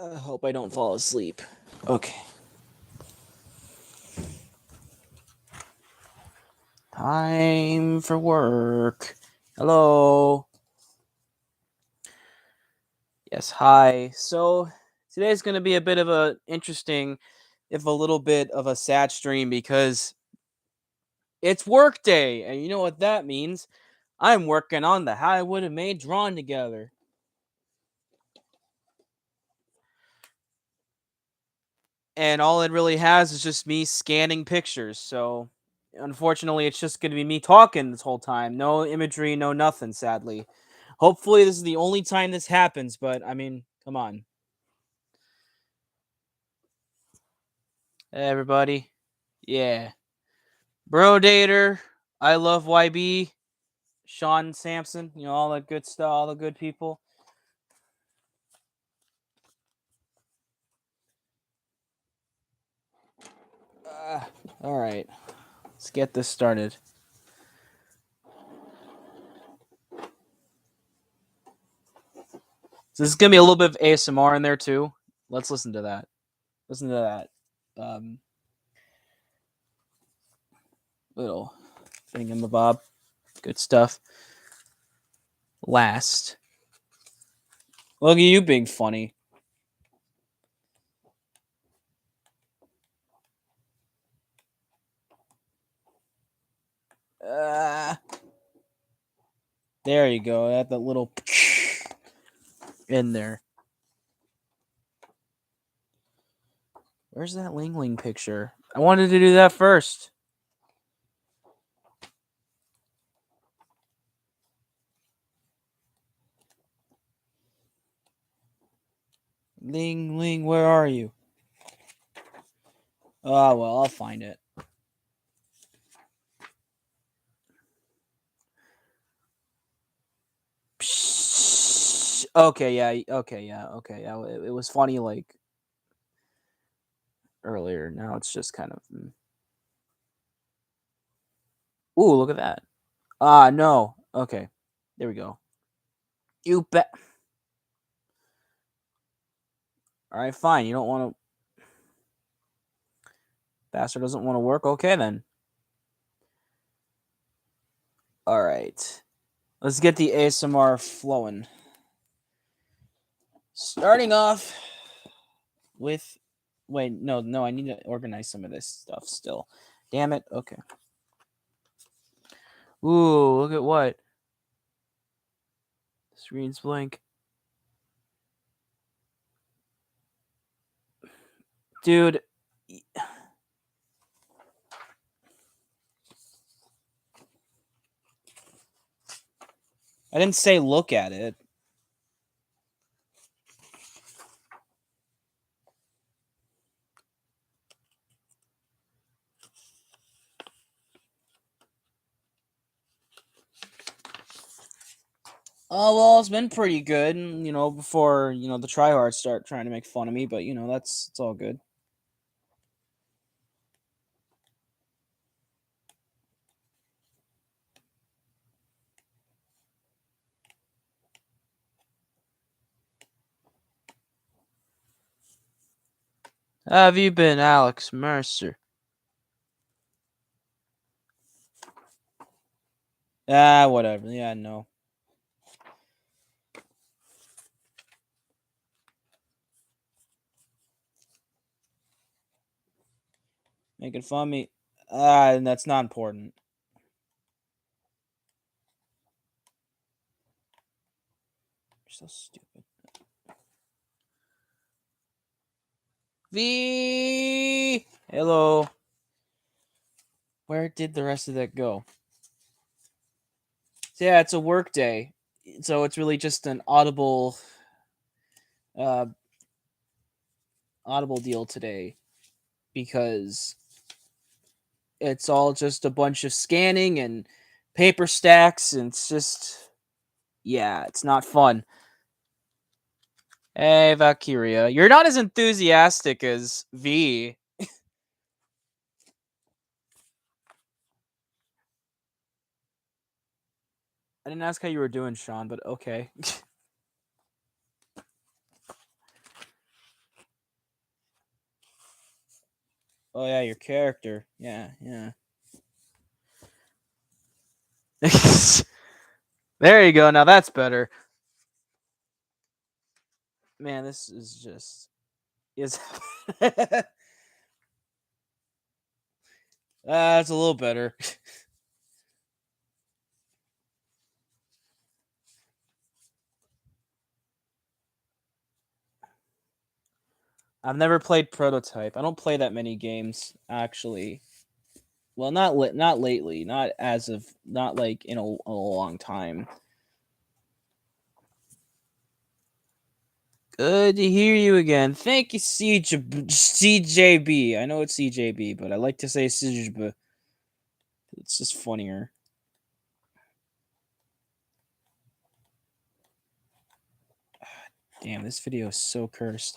I hope I don't fall asleep. Okay. Time for work. Hello. Yes, hi. So today's going to be a bit of a interesting, if a little bit of a sad stream because it's work day, and you know what that means. I'm working on the How I Would Have Made Drawn Together. And all it really has is just me scanning pictures. So unfortunately, it's just going to be me talking this whole time. No imagery, no nothing, sadly. Hopefully, this is the only time this happens, but I mean, come on. Hey, everybody. Yeah. Bro Dater. I love YB. Sean Sampson. You know, all that good stuff, all the good people. All right. Let's get this started. So this is gonna be a little bit of ASMR in there too. Let's listen to that. Listen to that. Little thingamabob. Good stuff. Last. Look at you being funny. Uh, there you go. That little in there. Where's that Ling Ling picture? I wanted to do that first. Ling Ling, where are you? Oh, well, I'll find it. Okay, yeah, okay, yeah, okay. Yeah, it was funny like earlier. Now it's just kind of. Ooh, look at that. Ah, no. Okay, there we go. You bet. All right, fine. You don't want to. Bastard doesn't want to work. Okay, then. All right. Let's get the ASMR flowing. Starting off with. Wait, no. I need to organize some of this stuff still. Damn it. Okay. Ooh, look at what. Screen's blank. Dude. I didn't say look at it. Oh, well, it's been pretty good, before, the tryhards start trying to make fun of me, but, it's all good. How have you been, Alex Mercer? Ah, whatever. Yeah, no. Making fun of me. And that's not important. You're so stupid. V. Hello. Where did the rest of that go? So, yeah, it's a work day. So it's really just an uh, audible deal today because it's all just a bunch of scanning and paper stacks, and it's just, yeah, it's not fun. Hey, Valkyria, you're not as enthusiastic as V. I didn't ask how you were doing, Sean, but okay. Oh yeah, your character. Yeah, yeah. There you go. Now that's better. Man, this is just is that's a little better. I've never played Prototype. I don't play that many games actually. Well, not lately, not as of not like in a long time. Good to hear you again. Thank you, CJB. I know it's CJB, but I like to say CJB. It's just funnier. Damn, this video is so cursed.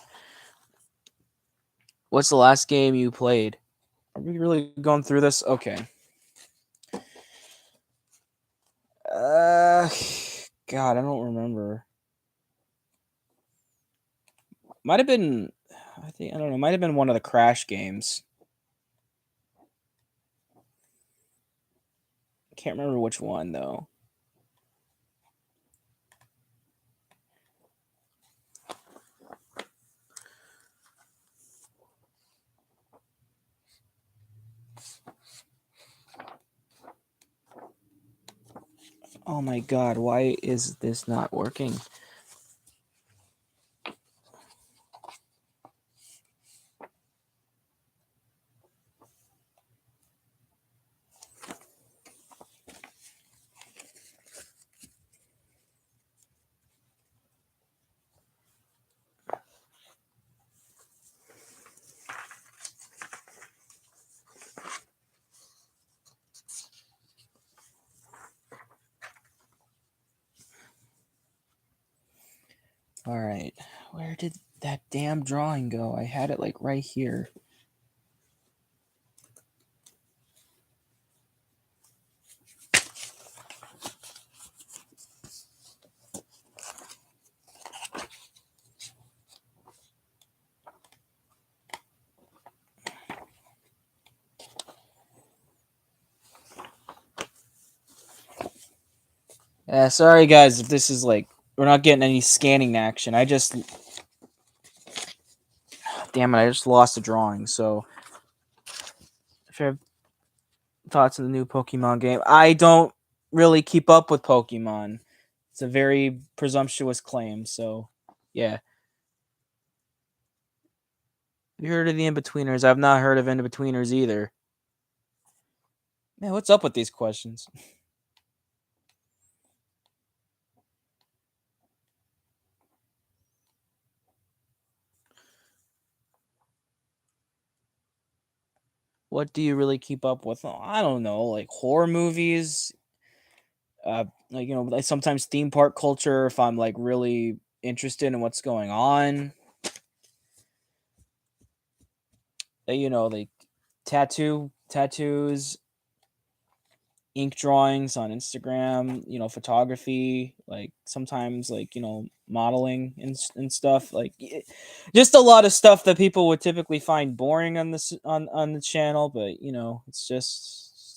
What's the last game you played? Are we really going through this? Okay. Uh, God, I don't remember. Might have been, I don't know. Might have been one of the Crash games. I can't remember which one though. Oh my God, why is this not working? All right, where did that damn drawing go? I had it like right here. Sorry guys if this is like we're not getting any scanning action. Damn it, I just lost a drawing. So if you have thoughts of the new Pokemon game, I don't really keep up with Pokemon. It's a very presumptuous claim. So yeah, have you heard of the In-Betweeners? I've not heard of In-Betweeners either. Man, what's up with these questions? What do you really keep up with? Oh, I don't know, like horror movies, like like sometimes theme park culture. If I'm like really interested in what's going on, like tattoos, ink drawings on Instagram, photography, like sometimes like, modeling and stuff like just a lot of stuff that people would typically find boring on this on the channel, but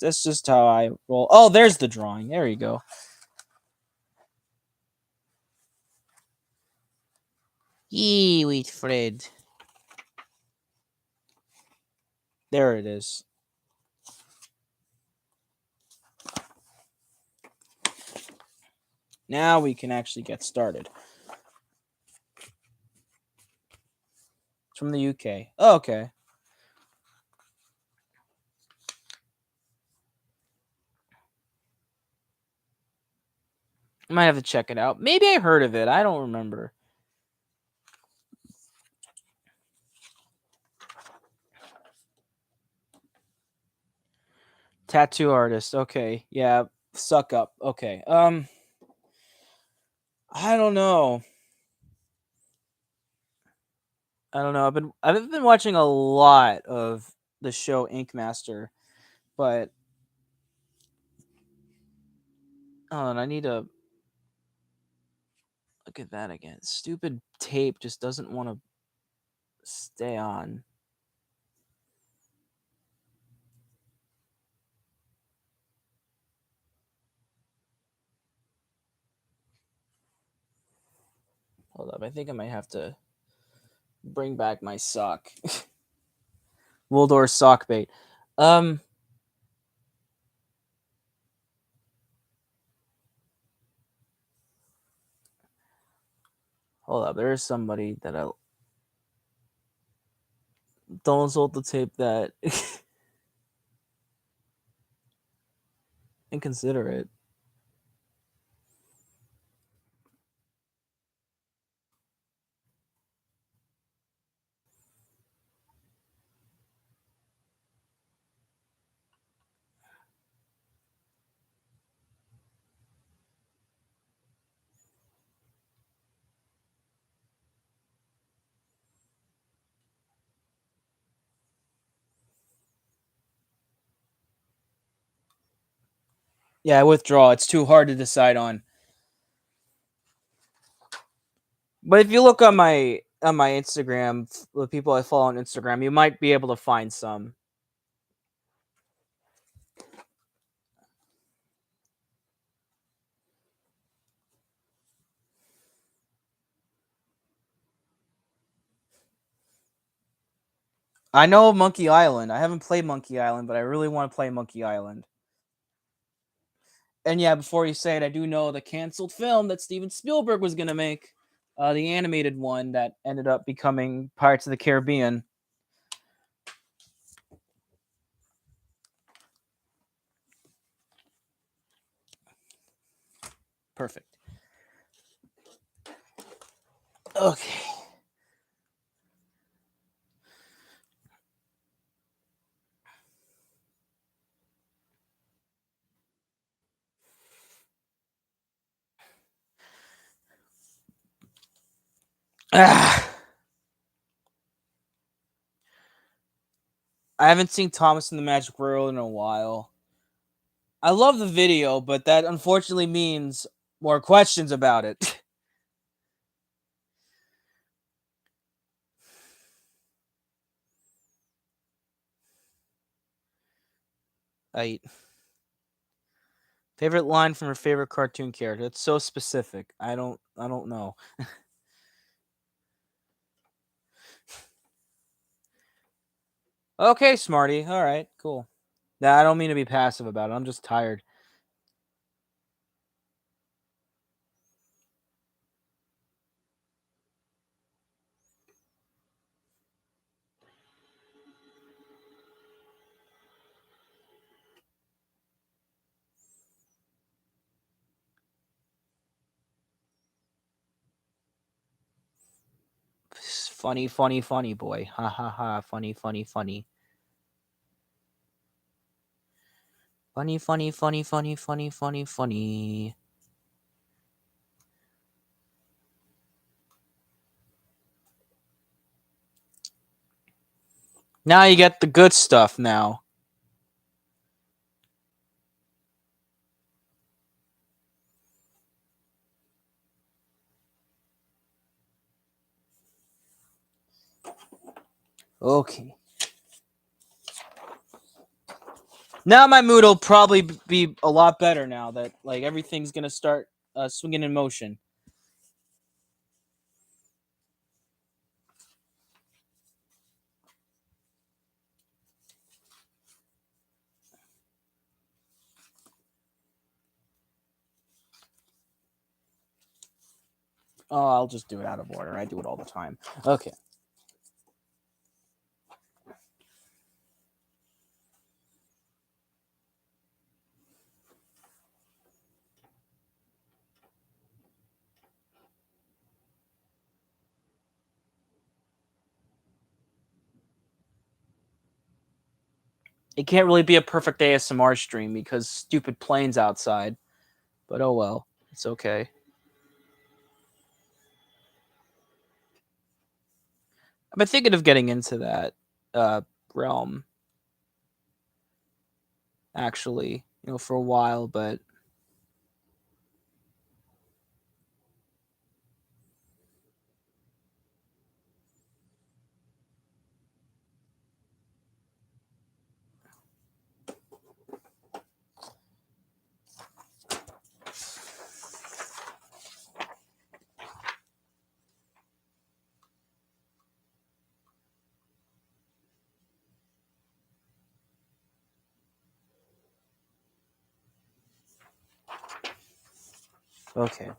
that's just how I roll. Oh, there's the drawing. There you go. Yee, wait, Fred. There it is. Now we can actually get started. It's from the UK. Oh, okay. I might have to check it out. Maybe I heard of it. I don't remember. Tattoo artist. Okay. Yeah. Suck up. Okay. I don't know. I don't know. I've been watching a lot of the show Ink Master, but oh, I need to look at that again. Stupid tape just doesn't want to stay on. Hold up, I think I might have to bring back my sock. Waldorf sock bait. Um, Hold up. There is somebody that I don't insult the tape that inconsiderate. Yeah, I withdraw. It's too hard to decide on. But if you look on my Instagram, the people I follow on Instagram, you might be able to find some. I know Monkey Island. I haven't played Monkey Island, but I really want to play Monkey Island. And yeah, before you say it, I do know the canceled film that Steven Spielberg was gonna make, the animated one that ended up becoming Pirates of the Caribbean. Perfect. Okay. Ah, I haven't seen Thomas and the Magic World in a while. I love the video, but that unfortunately means more questions about it. I Favorite line from her favorite cartoon character. It's so specific. I don't know. Okay, Smarty. All right, cool. Nah, I don't mean to be passive about it. I'm just tired. Funny, funny, funny boy. Ha ha ha. Funny, funny, funny. Funny, funny, funny, funny, funny, funny, funny. Now you get the good stuff now. Okay. Now my mood will probably be a lot better now that like everything's gonna start swinging in motion. Oh, I'll just do it out of order. I do it all the time. Okay. It can't really be a perfect ASMR stream because stupid planes outside. But oh well. It's okay. I've been thinking of getting into that uh realm actually, for a while, but Okay.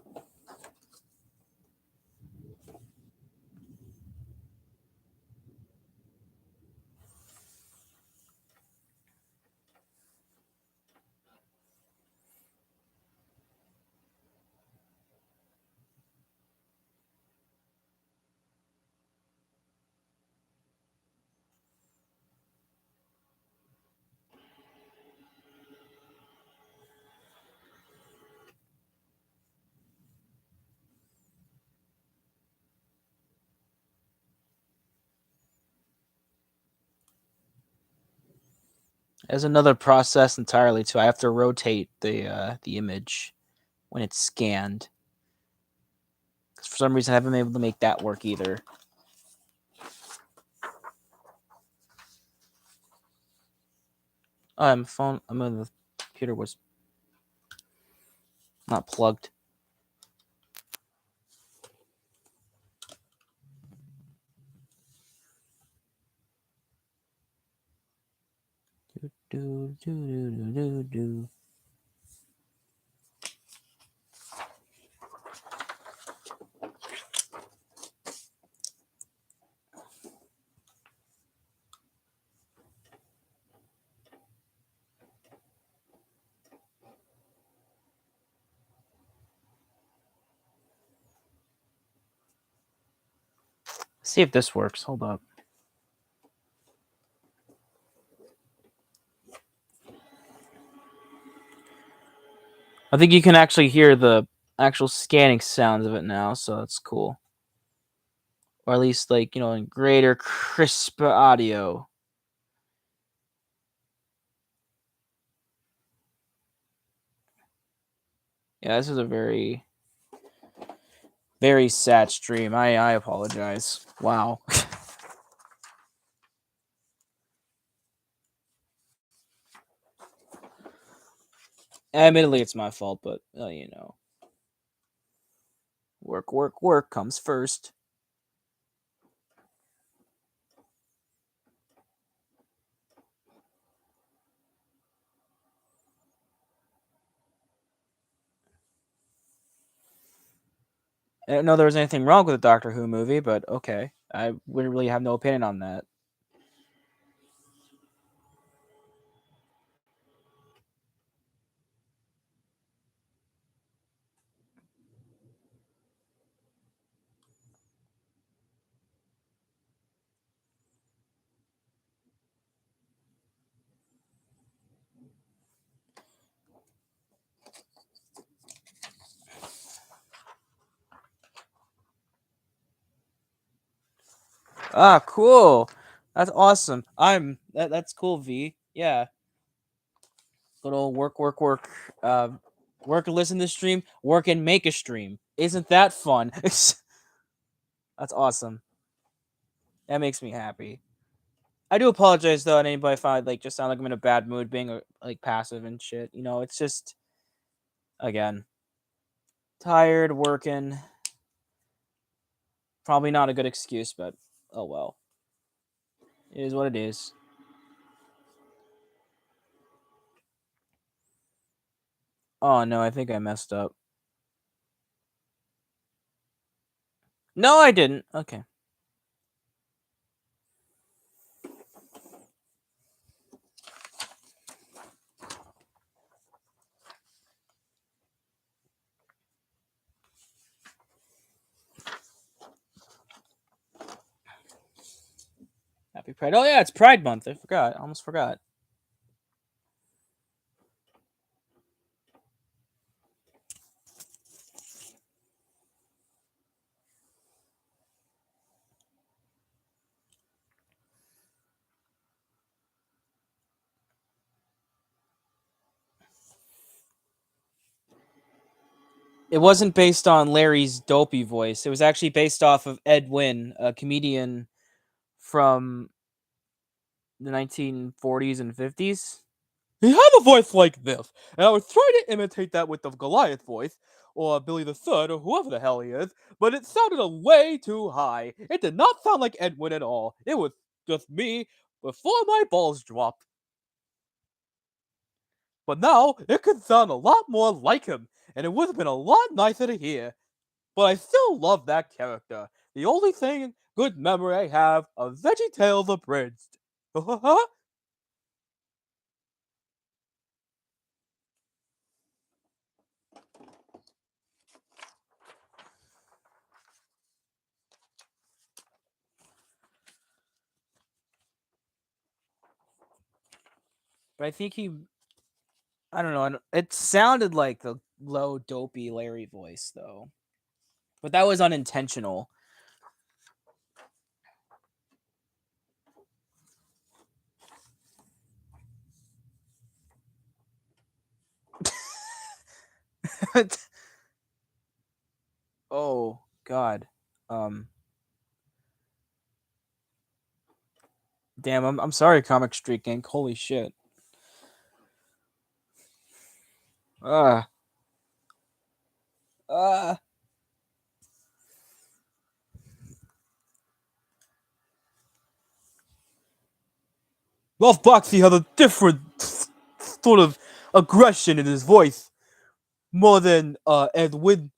There's another process entirely too. I have to rotate the image when it's scanned. 'Cause for some reason, I haven't been able to make that work either. Phone. I'm on the computer was not plugged. Do, do, do, do, do, do. See if this works. Hold up. I think you can actually hear the actual scanning sounds of it now, so that's cool. Or at least, like, in greater crisp audio. Yeah, this is a very, very sad stream. I apologize. Wow. Admittedly, it's my fault, but work, work, work comes first. I didn't know there was anything wrong with the Doctor Who movie, but okay. I would really have no opinion on that. Ah, cool. That's awesome. That's cool, V. Yeah. Good old work, work, work. Work and listen to stream, work and make a stream. Isn't that fun? That's awesome. That makes me happy. I do apologize though, to anybody if I like just sound like I'm in a bad mood, being like passive and shit. It's just again tired, working. Probably not a good excuse, but oh well. It is what it is. Oh no, I think I messed up. No, I didn't. Okay. Happy Pride. Oh yeah, it's Pride Month. I forgot. I almost forgot. It wasn't based on Larry's dopey voice. It was actually based off of Ed Wynn, a comedian from the 1940s and 50s. He had a voice like this, and I was trying to imitate that with the Goliath voice, or Billy the Third, or whoever the hell he is, but it sounded a way too high. It did not sound like Edwin at all. It was just me before my balls dropped. But now, it could sound a lot more like him, and it would have been a lot nicer to hear. But I still love that character. The only thing good memory I have of Veggie Tales Abridged. But I think I don't know. It sounded like the low, dopey Larry voice, though. But that was unintentional. Oh, God. Um, Damn, I'm sorry, Comic Street Gang. Holy shit. Ah. Ah. Ralph Boxey had a different sort of aggression in his voice. More than Ed Wynn.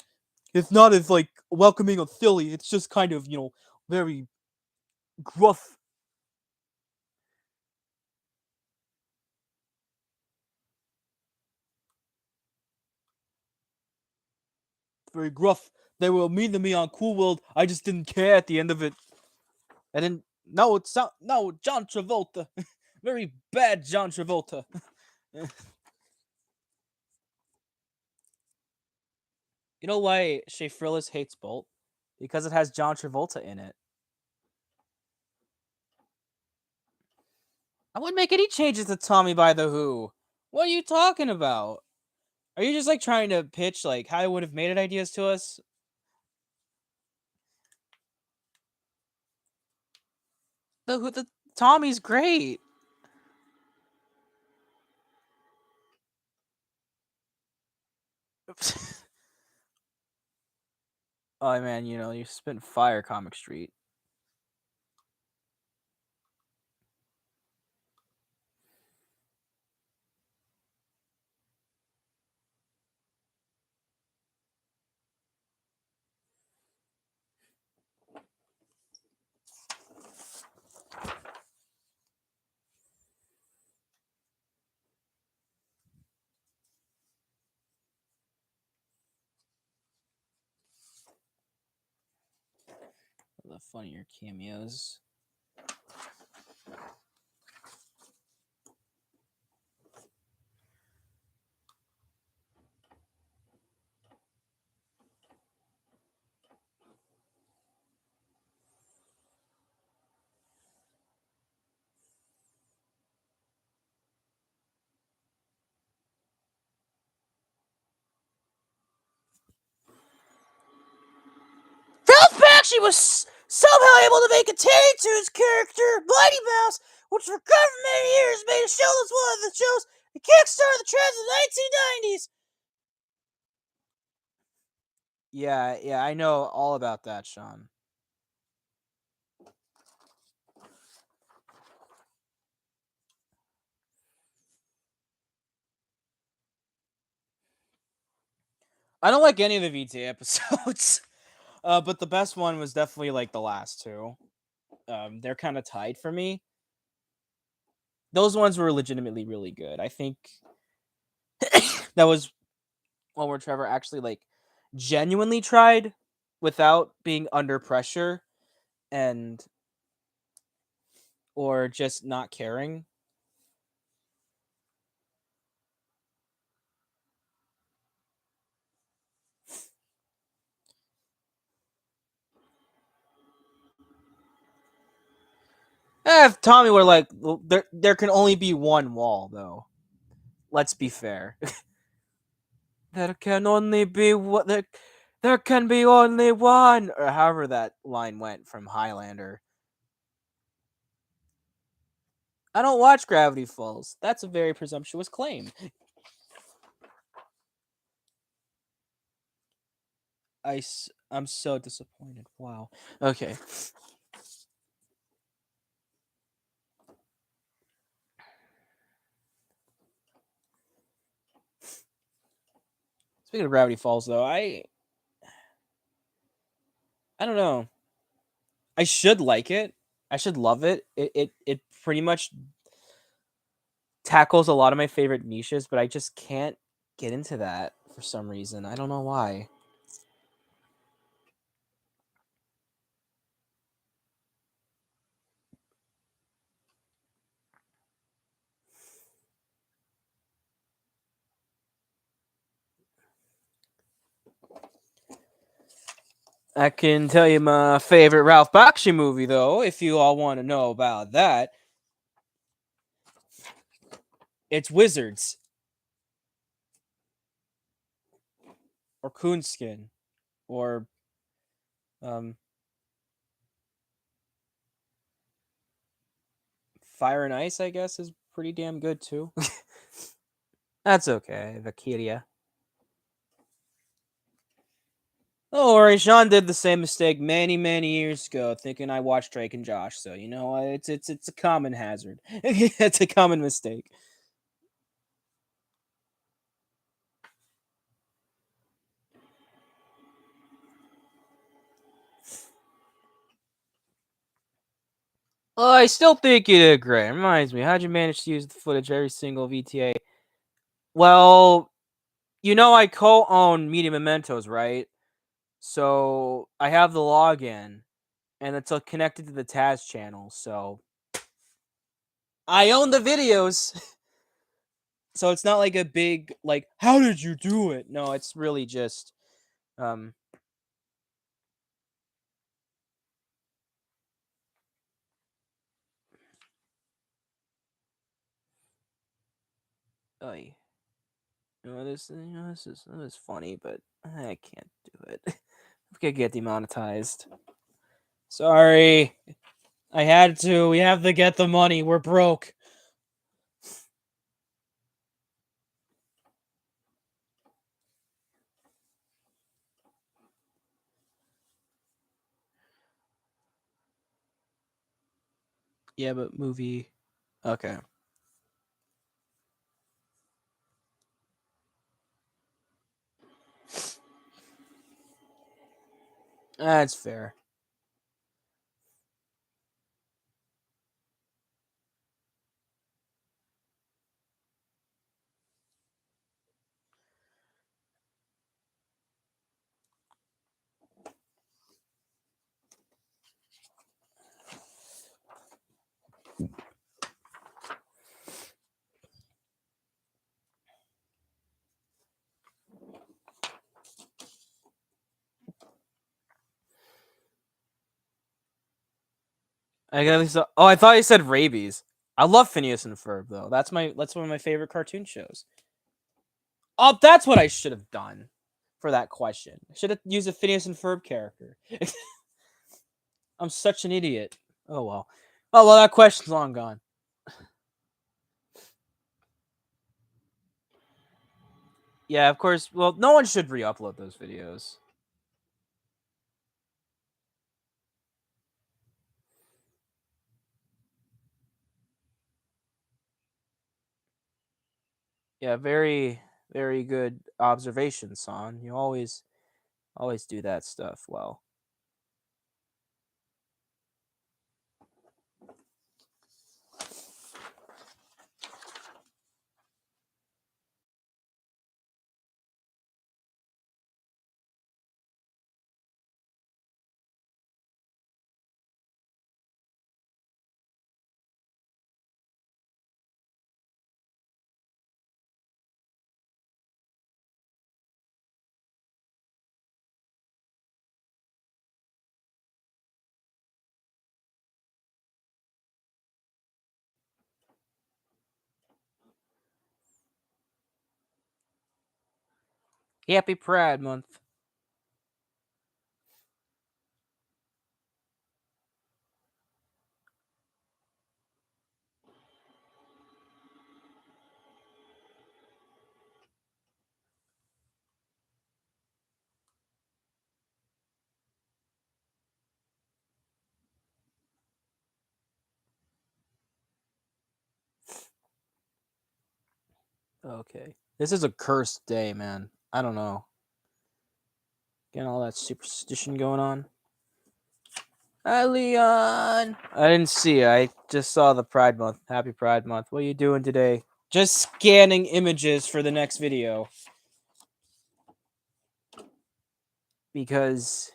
It's not as like welcoming or silly. It's just kind of, very gruff. Very gruff. They were mean to me on Cool World. I just didn't care at the end of it. I didn't. No, it's not. No, John Travolta. Very bad John Travolta. You know why Shea Frillis hates Bolt? Because it has John Travolta in it. I wouldn't make any changes to Tommy by the Who. What are you talking about? Are you just like trying to pitch like how I would have made it ideas to us? The Tommy's great. Oh man, you spit fire, Comic Street. The funnier cameos. Ralph Bakshi was somehow able to make a Teddy Toons character, Mighty Mouse, which for many years made a show that's one of the shows that kickstarted the trends of the 1990s. Yeah, I know all about that, Sean. I don't like any of the VT episodes, but the best one was definitely like the last two. They're kind of tied for me. Those ones were legitimately really good. I think that was one where Trevor actually like genuinely tried without being under pressure and or just not caring. If Tommy were like, there can only be one wall though. Let's be fair. There can only be what there can be only one, or however that line went from Highlander. I don't watch Gravity Falls. That's a very presumptuous claim. I'm so disappointed. Wow. Okay. Speaking of Gravity Falls, though, I don't know. I should like it. I should love it. It pretty much tackles a lot of my favorite niches, but I just can't get into that for some reason. I don't know why. I can tell you my favorite Ralph Bakshi movie, though, if you all want to know about that. It's Wizards or Coonskin or um, Fire and Ice, I guess, is pretty damn good too. That's okay, Valkyria. Don't worry, Sean did the same mistake many, many years ago, thinking I watched Drake and Josh. So you know, it's a common hazard. It's a common mistake. Oh, I still think you did great. Reminds me, how'd you manage to use the footage every single VTA? Well, you know I co-own Media Mementos, right? So I have the login, and it's connected to the Taz channel. So I own the videos. So it's not like a big like, how did you do it? No, it's really just um. Oy. This is funny, but I can't do it. We could get demonetized. Sorry, I had to. We have to get the money. We're broke. Yeah, but movie. Okay, that's fair. I got. Oh, I thought you said rabies. I love Phineas and Ferb though. That's one of my favorite cartoon shows. Oh, that's what I should have done for that question. I should have used a Phineas and Ferb character. I'm such an idiot. Oh well. Oh well, that question's long gone. Yeah, of course. Well, no one should re-upload those videos. Yeah, very, very good observation, son. You always do that stuff well. Happy Pride Month. Okay. This is a cursed day, man. I don't know. Getting all that superstition going on. Hi, Leon. I didn't see you. I just saw the Pride Month. Happy Pride Month. What are you doing today? Just scanning images for the next video. Because,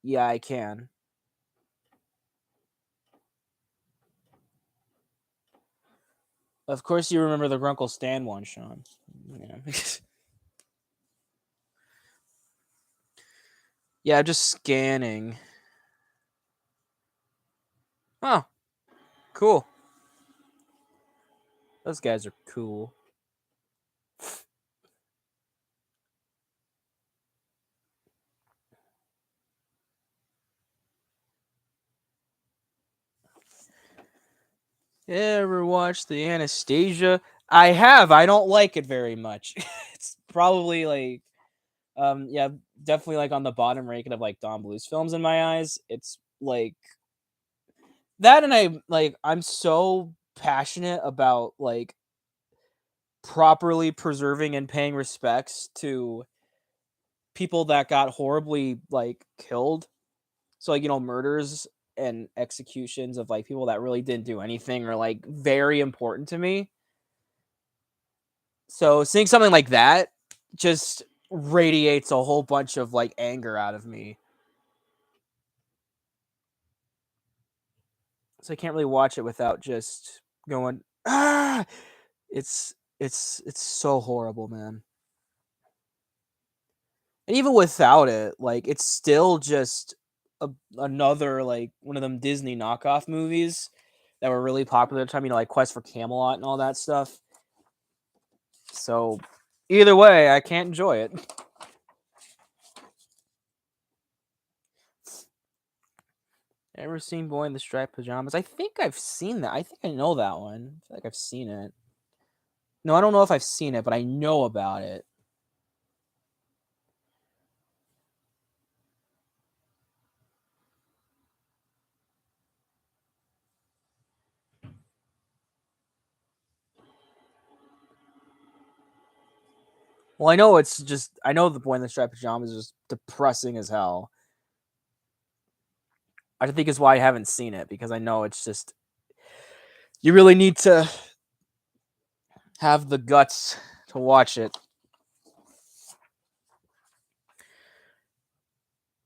yeah, I can. Of course, you remember the Grunkle Stan one, Sean. Yeah. Yeah, just scanning. Oh, cool. Those guys are cool. Ever watched the Anastasia? I have. I don't like it very much. It's probably like, yeah, definitely like on the bottom ranking of like Don Bluth's films in my eyes. It's like that, and I'm so passionate about like properly preserving and paying respects to people that got horribly like killed. So like, murders and executions of like people that really didn't do anything are like very important to me. So seeing something like that just radiates a whole bunch of like anger out of me. So I can't really watch it without just going, ah. It's so horrible, man. And even without it, like it's still just another like one of them Disney knockoff movies that were really popular at the time, like Quest for Camelot and all that stuff. So either way, I can't enjoy it. Ever seen Boy in the Striped Pajamas? I think I've seen that. I think I know that one. I feel like I've seen it. No, I don't know if I've seen it, but I know about it. Well, I know the Boy in the Striped Pajamas is just depressing as hell. I think is why I haven't seen it, because I know it's just you really need to have the guts to watch it.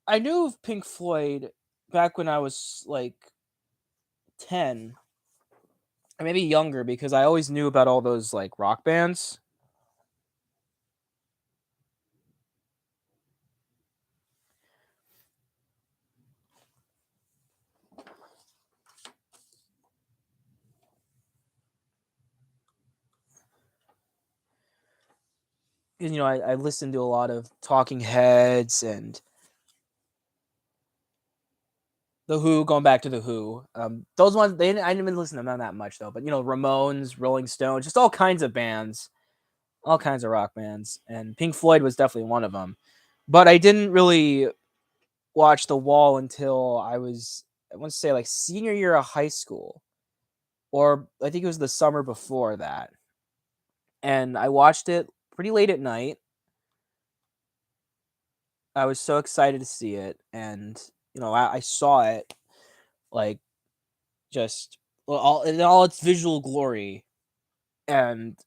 I knew of Pink Floyd back when I was like 10, or maybe younger, because I always knew about all those like rock bands. And I listened to a lot of Talking Heads and The Who, going back to The Who. Those ones, I didn't even listen to them that much though. But Ramones, Rolling Stones, just all kinds of bands, all kinds of rock bands, and Pink Floyd was definitely one of them. But I didn't really watch The Wall until I want to say like senior year of high school, or I think it was the summer before that. And I watched it pretty late at night. I was so excited to see it, and I saw it like just all in all its visual glory, and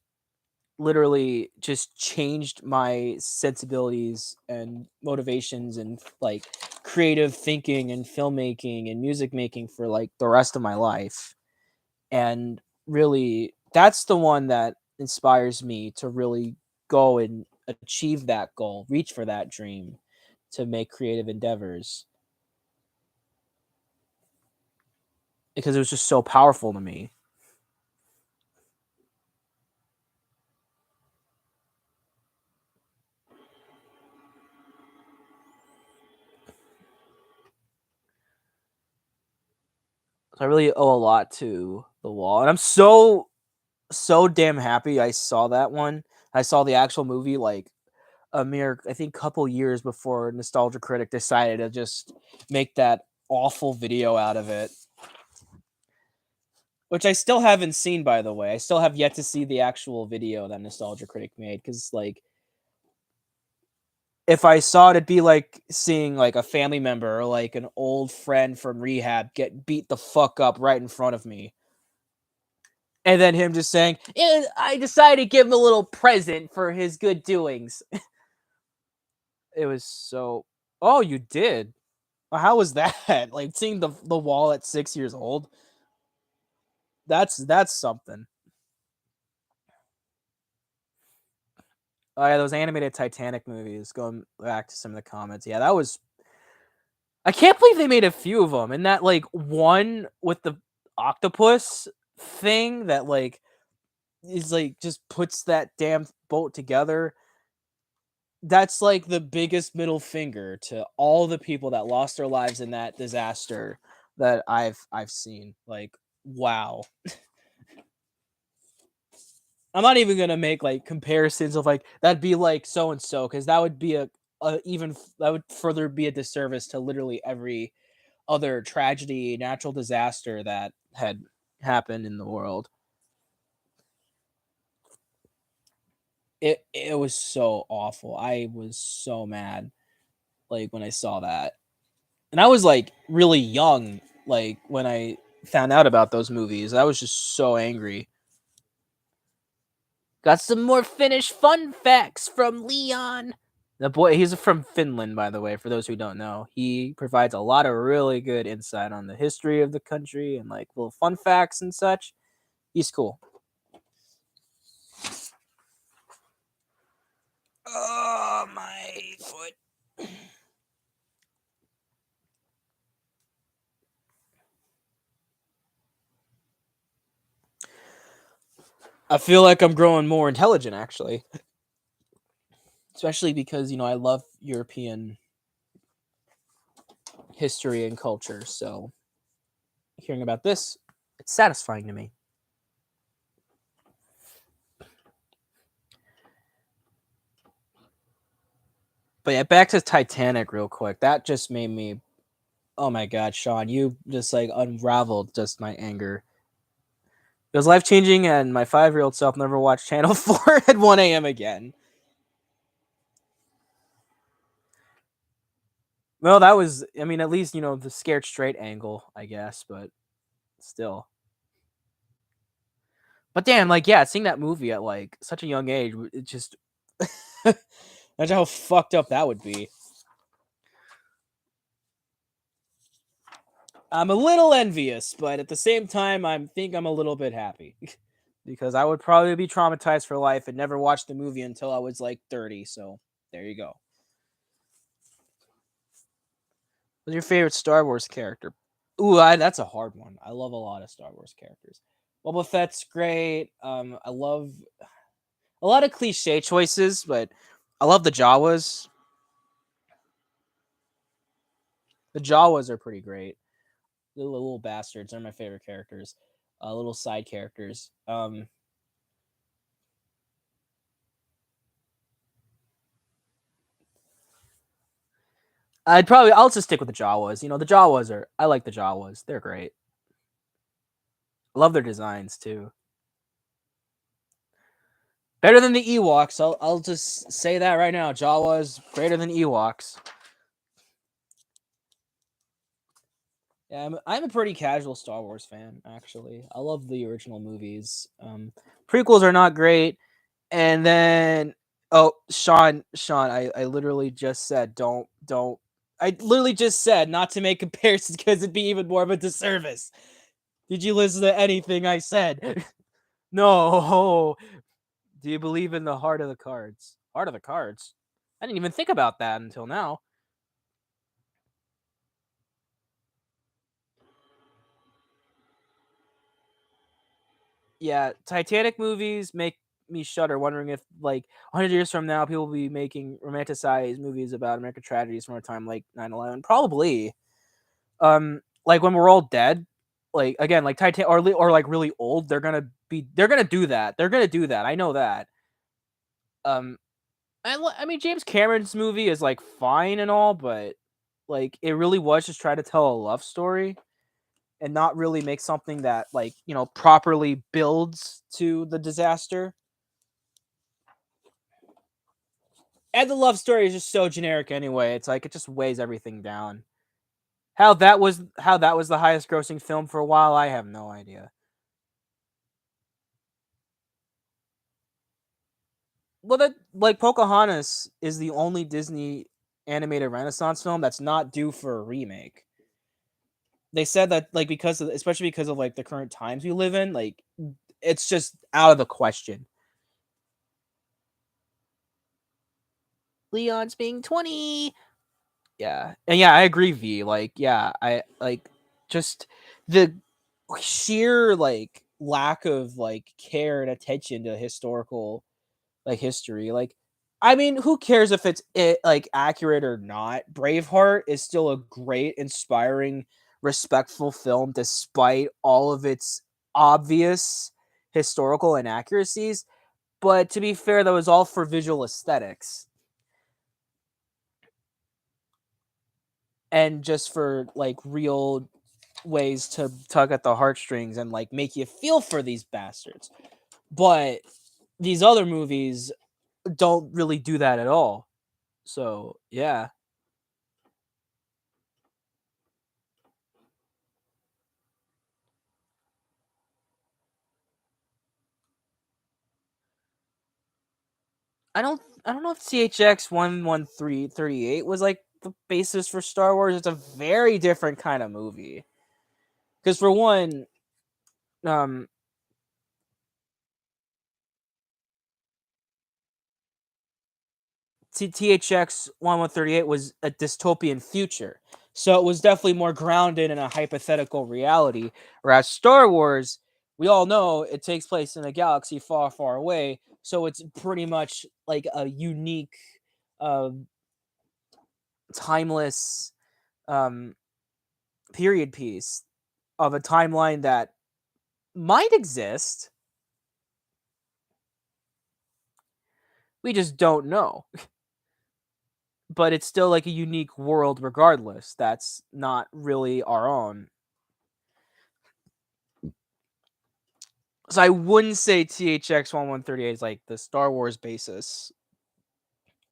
literally just changed my sensibilities and motivations and like creative thinking and filmmaking and music making for like the rest of my life. And really, that's the one that inspires me to really go and achieve that goal, reach for that dream, to make creative endeavors, because it was just so powerful to me. So I really owe a lot to The Wall, and I'm so damn happy I saw that one. I saw the actual movie like a mere, I think, couple years before Nostalgia Critic decided to just make that awful video out of it, which I still haven't seen, by the way. I still have yet to see the actual video that Nostalgia Critic made, because like If I saw it, it'd be like seeing like a family member or like an old friend from rehab get beat the fuck up right in front of me. And then him just saying, I decided to give him a little present for his good doings. It was so. Oh, you did? How was that? Like seeing the wall at 6 years old. That's something. Oh yeah, those animated Titanic movies. Going back to some of the comments, yeah, that was. I can't believe they made a few of them, and that like one with the octopus thing that like is like just puts that damn boat together. That's like the biggest middle finger to all the people that lost their lives in that disaster that I've seen. Like, wow. I'm not even gonna make like comparisons of like that'd be like so and so because that would be that would further be a disservice to literally every other tragedy, natural disaster that had happened in the world. It was so awful. I was so mad like when I saw that. And I was like really young like when I found out about those movies. I was just so angry. Got some more Finnish fun facts from Leon. The boy, he's from Finland, by the way, for those who don't know. He provides a lot of really good insight on the history of the country and like little fun facts and such. He's cool. Oh, my foot. I feel like I'm growing more intelligent, actually. Especially because, I love European history and culture. So hearing about this, it's satisfying to me. But yeah, back to Titanic real quick. That just made me. Oh my God, Sean, you just like unraveled just my anger. It was life changing, and my 5-year old self never watched Channel 4 at 1 a.m. again. Well, that was, I mean, at least, the scared straight angle, I guess, but still. But damn, like, yeah, seeing that movie at like such a young age, it just. Imagine how fucked up that would be. I'm a little envious, but at the same time, I think I'm a little bit happy. Because I would probably be traumatized for life and never watch the movie until I was like 30. So there you go. What's your favorite Star Wars character? Ooh, that's a hard one. I love a lot of Star Wars characters. Boba Fett's great. I love a lot of cliche choices, but I love the Jawas. The Jawas are pretty great. The little bastards are my favorite characters. Little side characters. I'll just stick with the Jawas. The Jawas I like the Jawas. They're great. I love their designs too. Better than the Ewoks. I'll just say that right now. Jawas greater than Ewoks. Yeah, I'm a pretty casual Star Wars fan actually. I love the original movies. Prequels are not great, and then Sean, I literally just said don't. I literally just said not to make comparisons because it'd be even more of a disservice. Did you listen to anything I said? No. Do you believe in the heart of the cards? Heart of the cards? I didn't even think about that until now. Yeah, Titanic movies make me shudder, wondering if like 100 years from now people will be making romanticized movies about American tragedies from a time like 9/11. Probably. Like when we're all dead, like again, like Titan or like really old, they're gonna do that. They're gonna do that. I know that. Um, I mean James Cameron's movie is like fine and all, but like it really was just try to tell a love story and not really make something that like properly builds to the disaster. And the love story is just so generic anyway. It's like it just weighs everything down. How that was the highest grossing film for a while, I have no idea. Well, that like Pocahontas is the only Disney animated Renaissance film that's not due for a remake. They said that like because of especially because of like the current times we live in, like it's just out of the question. Leon's being 20. Yeah. And yeah, I agree, V. Like, yeah, I like just the sheer like lack of like care and attention to historical like history. Like, I mean, who cares if like accurate or not? Braveheart is still a great, inspiring, respectful film despite all of its obvious historical inaccuracies. But to be fair, that was all for visual aesthetics and just for like real ways to tug at the heartstrings and like make you feel for these bastards. But these other movies don't really do that at all. So, yeah. I don't know if THX 11338 was like the basis for Star Wars. It's a very different kind of movie. Cuz for one, um THX 1138 was a dystopian future. So it was definitely more grounded in a hypothetical reality. Whereas Star Wars, we all know it takes place in a galaxy far, far away. So it's pretty much like a unique, uh, timeless um, period piece of a timeline that might exist. We just don't know. But it's still like a unique world regardless. That's not really our own. So I wouldn't say THX 1138 is like the Star Wars basis,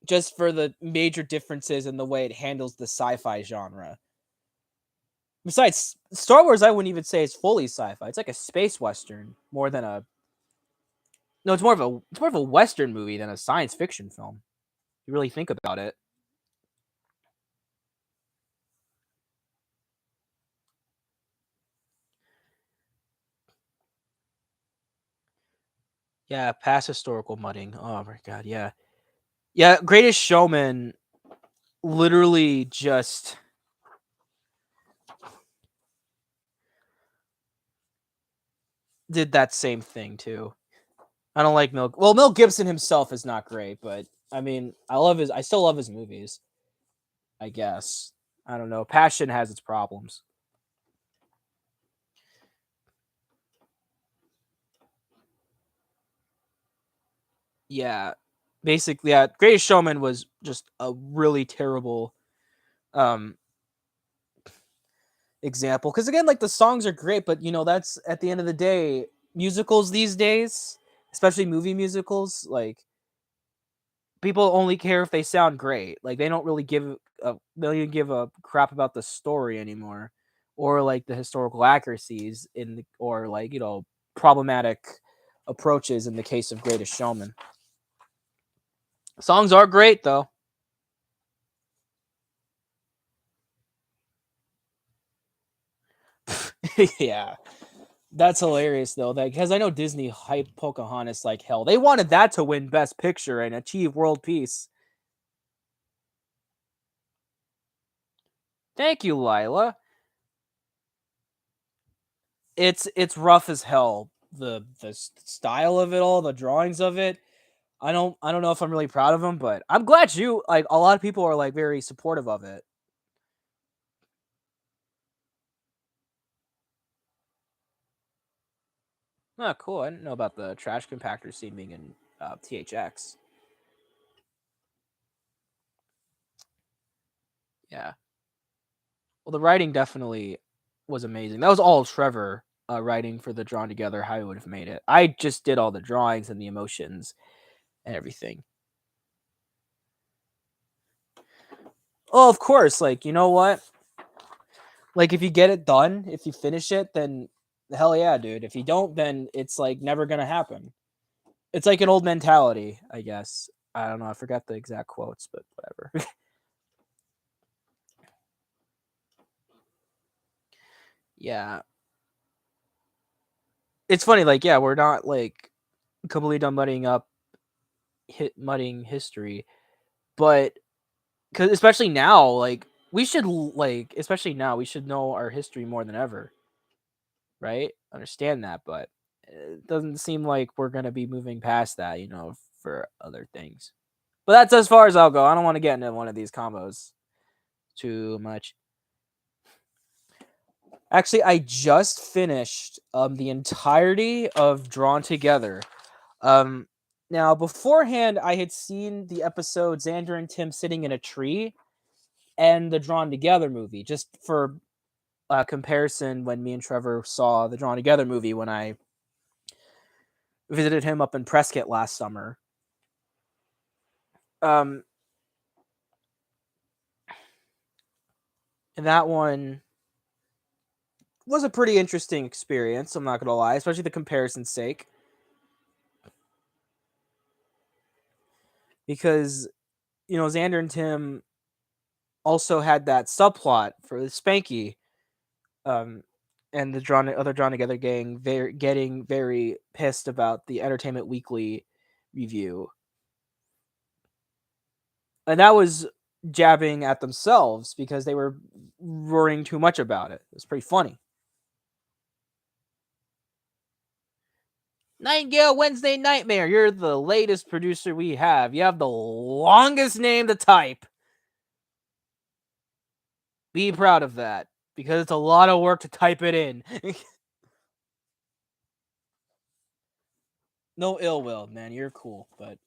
just for the major differences in the way it handles the sci-fi genre. Besides, Star Wars, I wouldn't even say is fully sci-fi. It's like a space western more than a no. It's more of a western movie than a science fiction film. You really think about it. Yeah, past historical mudding. Oh my god, yeah, yeah. Greatest Showman literally just did that same thing too. I don't like Mel. Well, Mel Gibson himself is not great, but I mean, I still love his movies. I guess. I don't know. Passion has its problems. Yeah. Basically, yeah. Greatest Showman was just a really terrible um example. Because again, like the songs are great, but that's at the end of the day, musicals these days, especially movie musicals, like people only care if they sound great. Like they don't really they don't even give a crap about the story anymore, or like the historical accuracies or like problematic approaches in the case of Greatest Showman. Songs are great though. Yeah, that's hilarious though. That because I know Disney hyped Pocahontas like hell. They wanted that to win Best Picture and achieve world peace. Thank you, Lila. It's rough as hell. The style of it all, the drawings of it. I don't know if I'm really proud of them, but I'm glad you like a lot of people are like very supportive of it. Oh, cool. I didn't know about the trash compactor scene being in THX. Yeah. Well, the writing definitely was amazing. That was all Trevor writing for the drawn together how he would have made it. I just did all the drawings and the emotions and everything. Oh, of course. Like, you know what? Like, if you get it done, if you finish it, then hell yeah, dude. If you don't, then it's like never gonna happen. It's like an old mentality, I guess. I don't know. I forgot the exact quotes, but whatever. Yeah. It's funny, like, yeah, we're not like completely done muddying history, but because especially now, like we should like especially now we should know our history more than ever, right? Understand that, but it doesn't seem like we're gonna be moving past that, for other things. But that's as far as I'll go. I don't want to get into one of these combos too much. Actually, I just finished the entirety of Drawn Together. Um, Now beforehand, I had seen the episode Xander and Tim sitting in a tree and the Drawn Together movie, just for comparison. When me and Trevor saw the Drawn Together movie when I visited him up in Prescott last summer, um, and that one was a pretty interesting experience. I'm not gonna lie, especially the comparison's sake, because Xander and Tim also had that subplot for the Spanky, um, and the other Drawn Together gang getting very pissed about the Entertainment Weekly review, and that was jabbing at themselves because they were worrying too much about it. It was pretty funny. Nightingale Wednesday Nightmare, you're the latest producer we have. You have the longest name to type. Be proud of that because it's a lot of work to type it in. No ill will, man. You're cool, but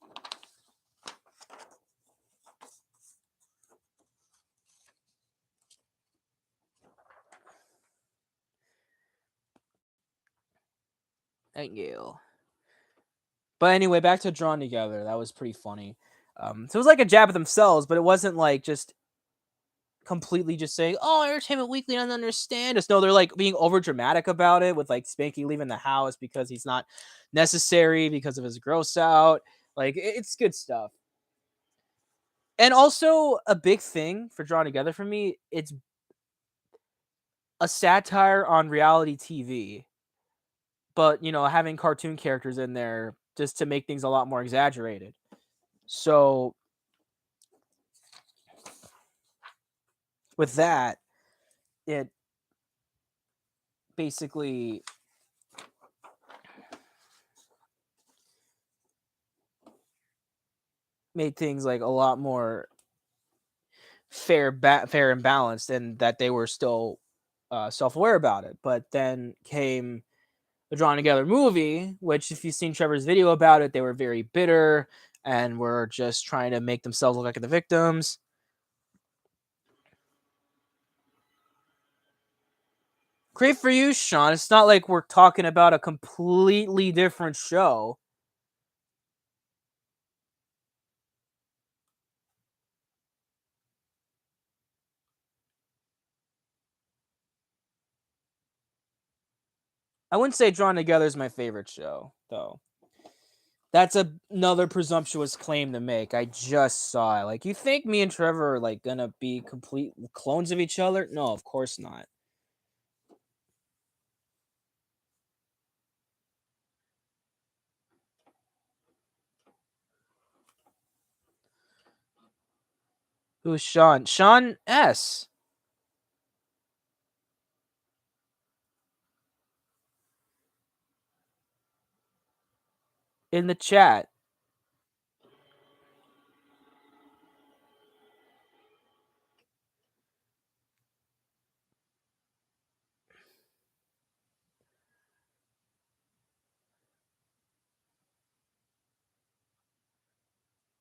Nightingale. But anyway, back to Drawn Together. That was pretty funny. So it was like a jab at themselves, but it wasn't like just completely just saying, "Oh, Entertainment Weekly doesn't understand us." No, they're like being over dramatic about it, with like Spanky leaving the house because he's not necessary because of his gross out. Like it's good stuff. And also a big thing for Drawn Together for me, it's a satire on reality TV, but having cartoon characters in there just to make things a lot more exaggerated. So with that, it basically made things like a lot more fair and balanced, and that they were still self-aware about it. But then came the Drawn Together movie, which, if you've seen Trevor's video about it, they were very bitter and were just trying to make themselves look like the victims. Great for you, Sean. It's not like we're talking about a completely different show. I wouldn't say Drawn Together is my favorite show, though. That's another presumptuous claim to make. I just saw it. Like, you think me and Trevor are like gonna be complete clones of each other? No, of course not. Who's Sean? Sean S. In the chat.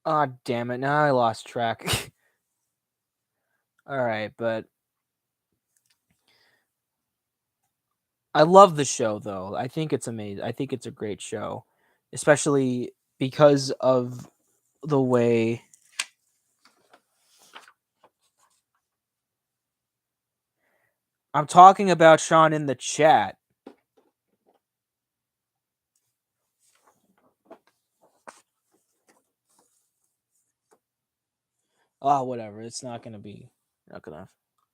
Ah, oh, damn it! Now I lost track. All right, but I love the show, though. I think it's amazing. I think it's a great show, especially because of the way I'm talking about Sean in the chat. Oh, whatever. It's not gonna be. Not gonna.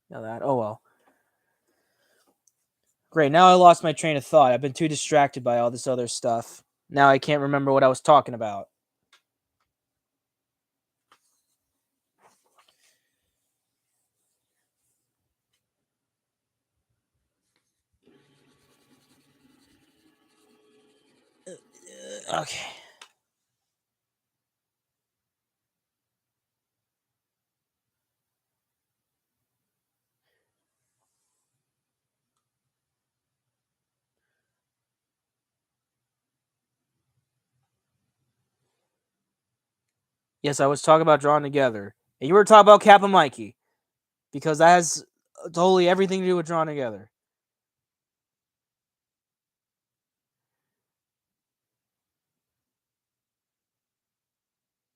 Know that. Oh well. Great. Now I lost my train of thought. I've been too distracted by all this other stuff. Now I can't remember what I was talking about. Okay. Yes, I was talking about Drawn Together. And you were talking about Cap and Mikey. Because that has totally everything to do with Drawn Together.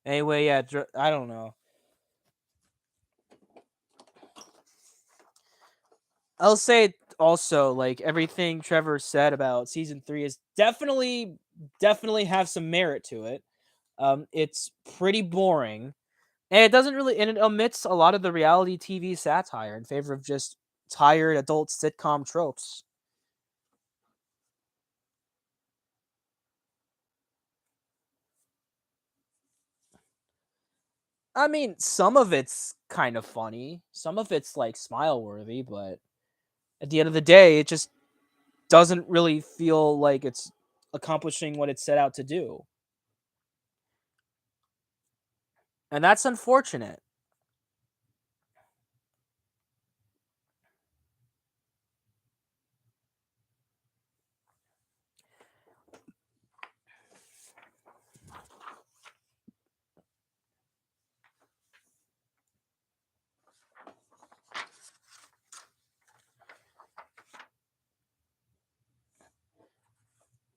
Anyway, yeah, I don't know. I'll say also, like, everything Trevor said about season 3 is definitely have some merit to it. It's pretty boring. And it doesn't really, and it omits a lot of the reality TV satire in favor of just tired adult sitcom tropes. I mean, some of it's kind of funny, some of it's like smile worthy, but at the end of the day, it just doesn't really feel like it's accomplishing what it set out to do. And that's unfortunate.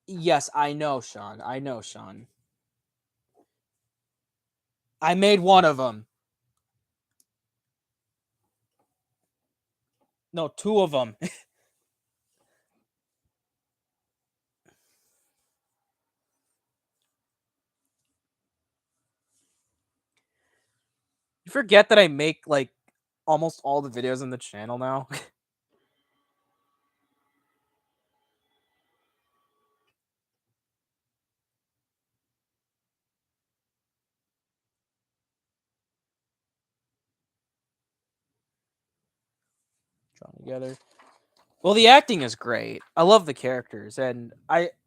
Yes, I know, Sean. I know, Sean. I made one of them. No, two of them. You forget that I make like almost all the videos on the channel now. Drawn together. Well, the acting is great. I love the characters, and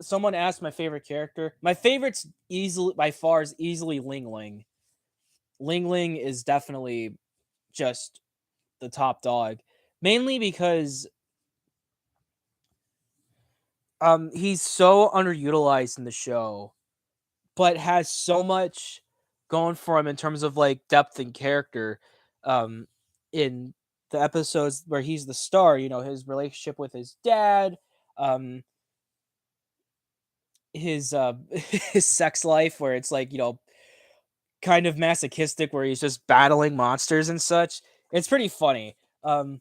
someone asked my favorite character. My favorite's easily by far is easily Ling Ling. Ling Ling is definitely just the top dog, mainly because he's so underutilized in the show, but has so much going for him in terms of like depth and character. Um, in the episodes where he's the star, you know, his relationship with his dad, um, his his sex life, where it's like, you know, kind of masochistic, where he's just battling monsters and such. It's pretty funny. And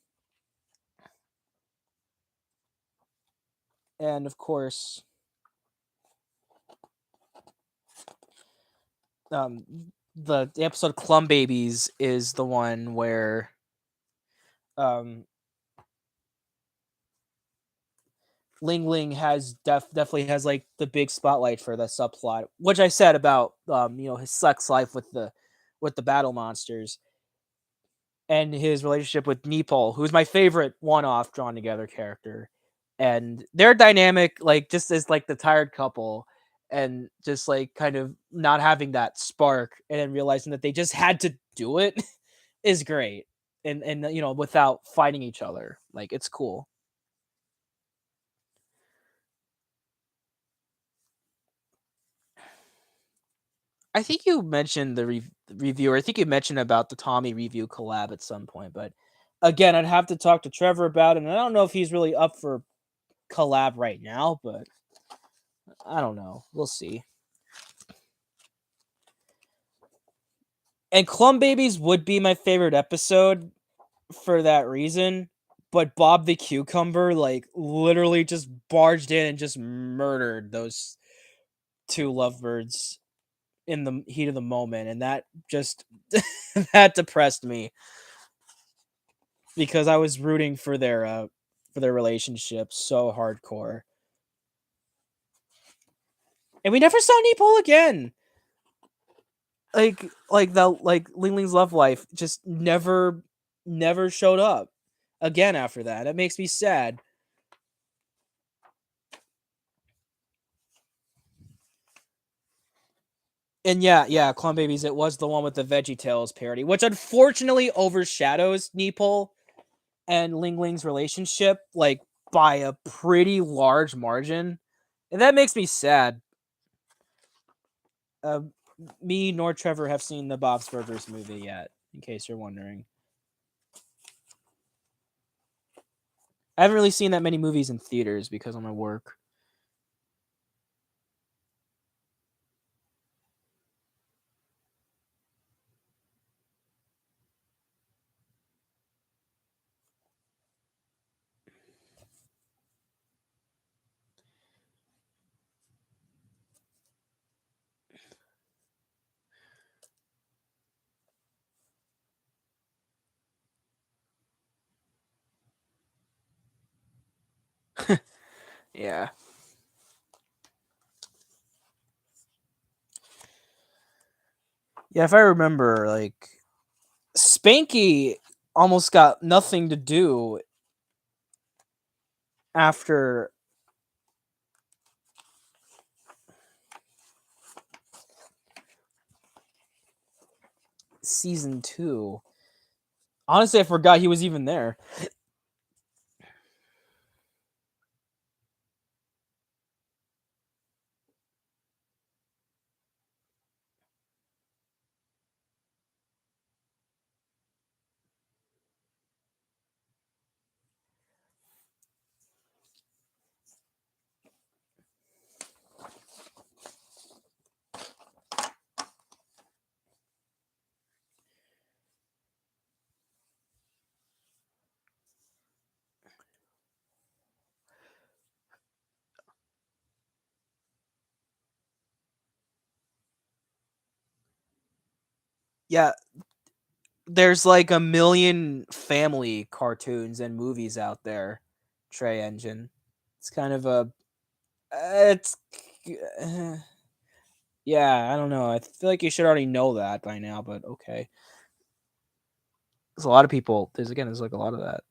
of course, um, the episode Clum Babies is the one where um Ling Ling has definitely has like the big spotlight for the subplot, which I said about you know, his sex life with the battle monsters and his relationship with Nepal, who's my favorite one-off drawn together character. And their dynamic, like, just as like the tired couple, and just like kind of not having that spark, and then realizing that they just had to do it, is great. And you know, without fighting each other, like, it's cool. I think you mentioned the reviewer. I think you mentioned about the Tommy review collab at some point, but again, I'd have to talk to Trevor about it. And I don't know if he's really up for collab right now, but I don't know. We'll see. And Clum Babies would be my favorite episode for that reason. but Bob the Cucumber, like, literally just barged in and just murdered those 2 lovebirds in the heat of the moment, and that just that depressed me because I was rooting for their relationship so hardcore. And we never saw Neepole again. Like Ling Ling's love life just never showed up again after that. It makes me sad. And yeah, Clone Babies, it was the one with the Veggie Tales parody, which unfortunately overshadows Neepole and Ling Ling's relationship, like, by a pretty large margin. And that makes me sad. Uh, Me nor Trevor have seen the Bob's Burgers movie yet, in case you're wondering. I haven't really seen that many movies in theaters because of my work. Yeah. Yeah, if I remember, like, Spanky almost got nothing to do after season 2. Honestly, I forgot he was even there. Yeah, there's like a million family cartoons and movies out there. Trey Engine. It's kind of a it's uh, yeah, I don't know. I feel like you should already know that by now, but okay. There's a lot of people. There's like a lot of that.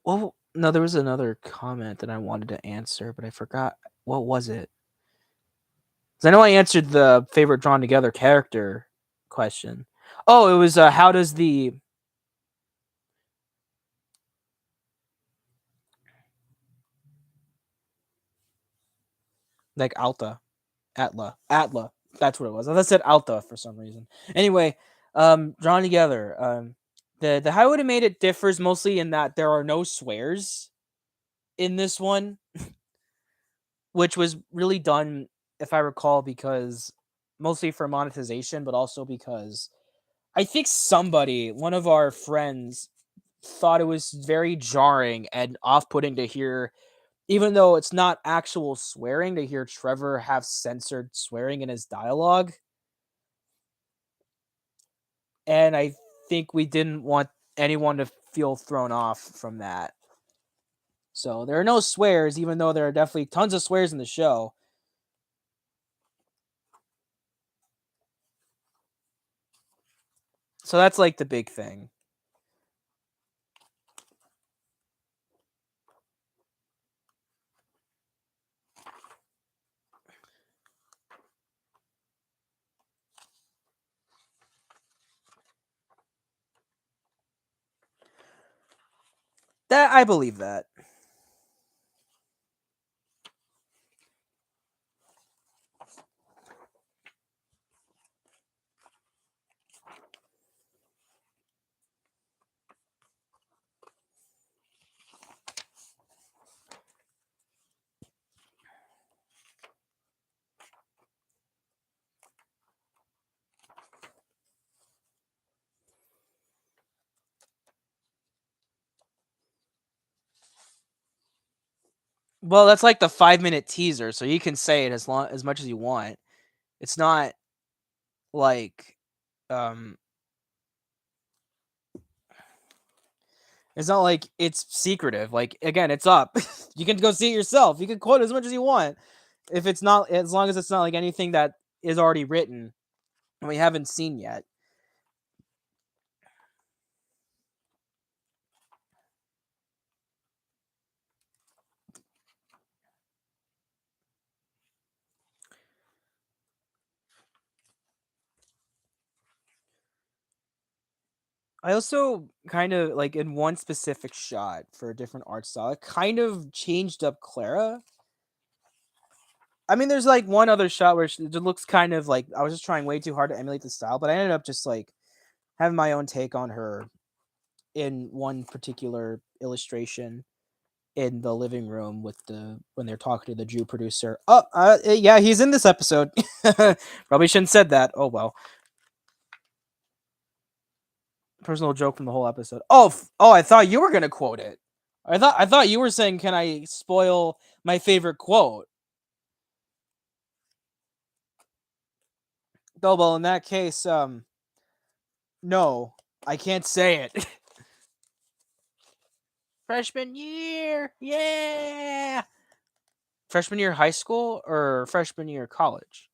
Well, no, there was another comment that I wanted to answer, but I forgot what was it. 'Cause I know I answered the favorite drawn together character question. Oh, it was how does the like Atla. That's what it was. I said Alta for some reason. Anyway, drawn together. The how I would have made it differs mostly in that there are no swears in this one, which was really done, if I recall, because mostly for monetization, but also because I think one of our friends, thought it was very jarring and off-putting to hear, even though it's not actual swearing, to hear Trevor have censored swearing in his dialogue. And I think we didn't want anyone to feel thrown off from that. So there are no swears, even though there are definitely tons of swears in the show. So that's like the big thing. That I believe that. Well, that's like the 5-minute teaser, so you can say it as much as you want. It's not like, um it's not like it's secretive. Like, again, it's up. You can go see it yourself. You can quote as much as you want. If it's not as long as it's not like anything that is already written and we haven't seen yet. I also kind of like in one specific shot for a different art style, it kind of changed up Clara. I mean, there's like one other shot where it looks kind of like I was just trying way too hard to emulate the style, but I ended up just like having my own take on her in one particular illustration in the living room with the when they're talking to the Jew producer. Oh, yeah, he's in this episode. Probably shouldn't said that. Oh well. Personal joke from the whole episode. Oh, oh, I thought you were gonna quote it. I thought you were saying, "Can I spoil my favorite quote?" Oh well, in that case, no, I can't say it. Freshman year, yeah. Freshman year high school or freshman year college?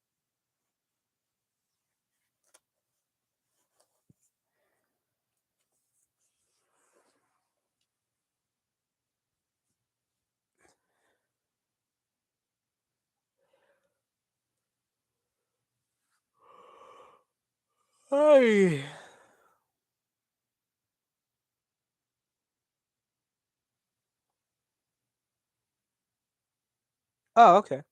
Hey. Oh, okay.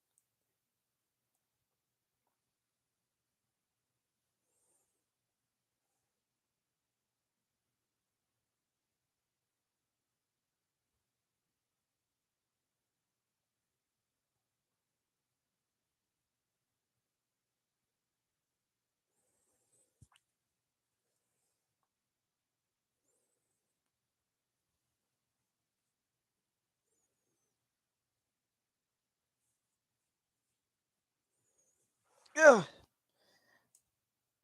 Ugh.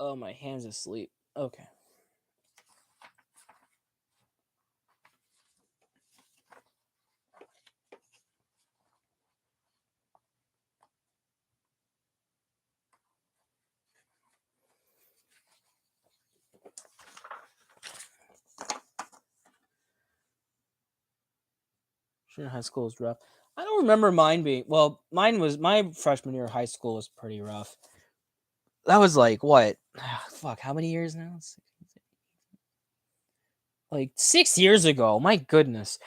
Oh, my hand's asleep. Okay. Sure, high school was rough. I don't remember mine being well. Mine was my freshman year of high school was pretty rough. That was like what? Fuck, how many years now? Like 6 years ago. My goodness.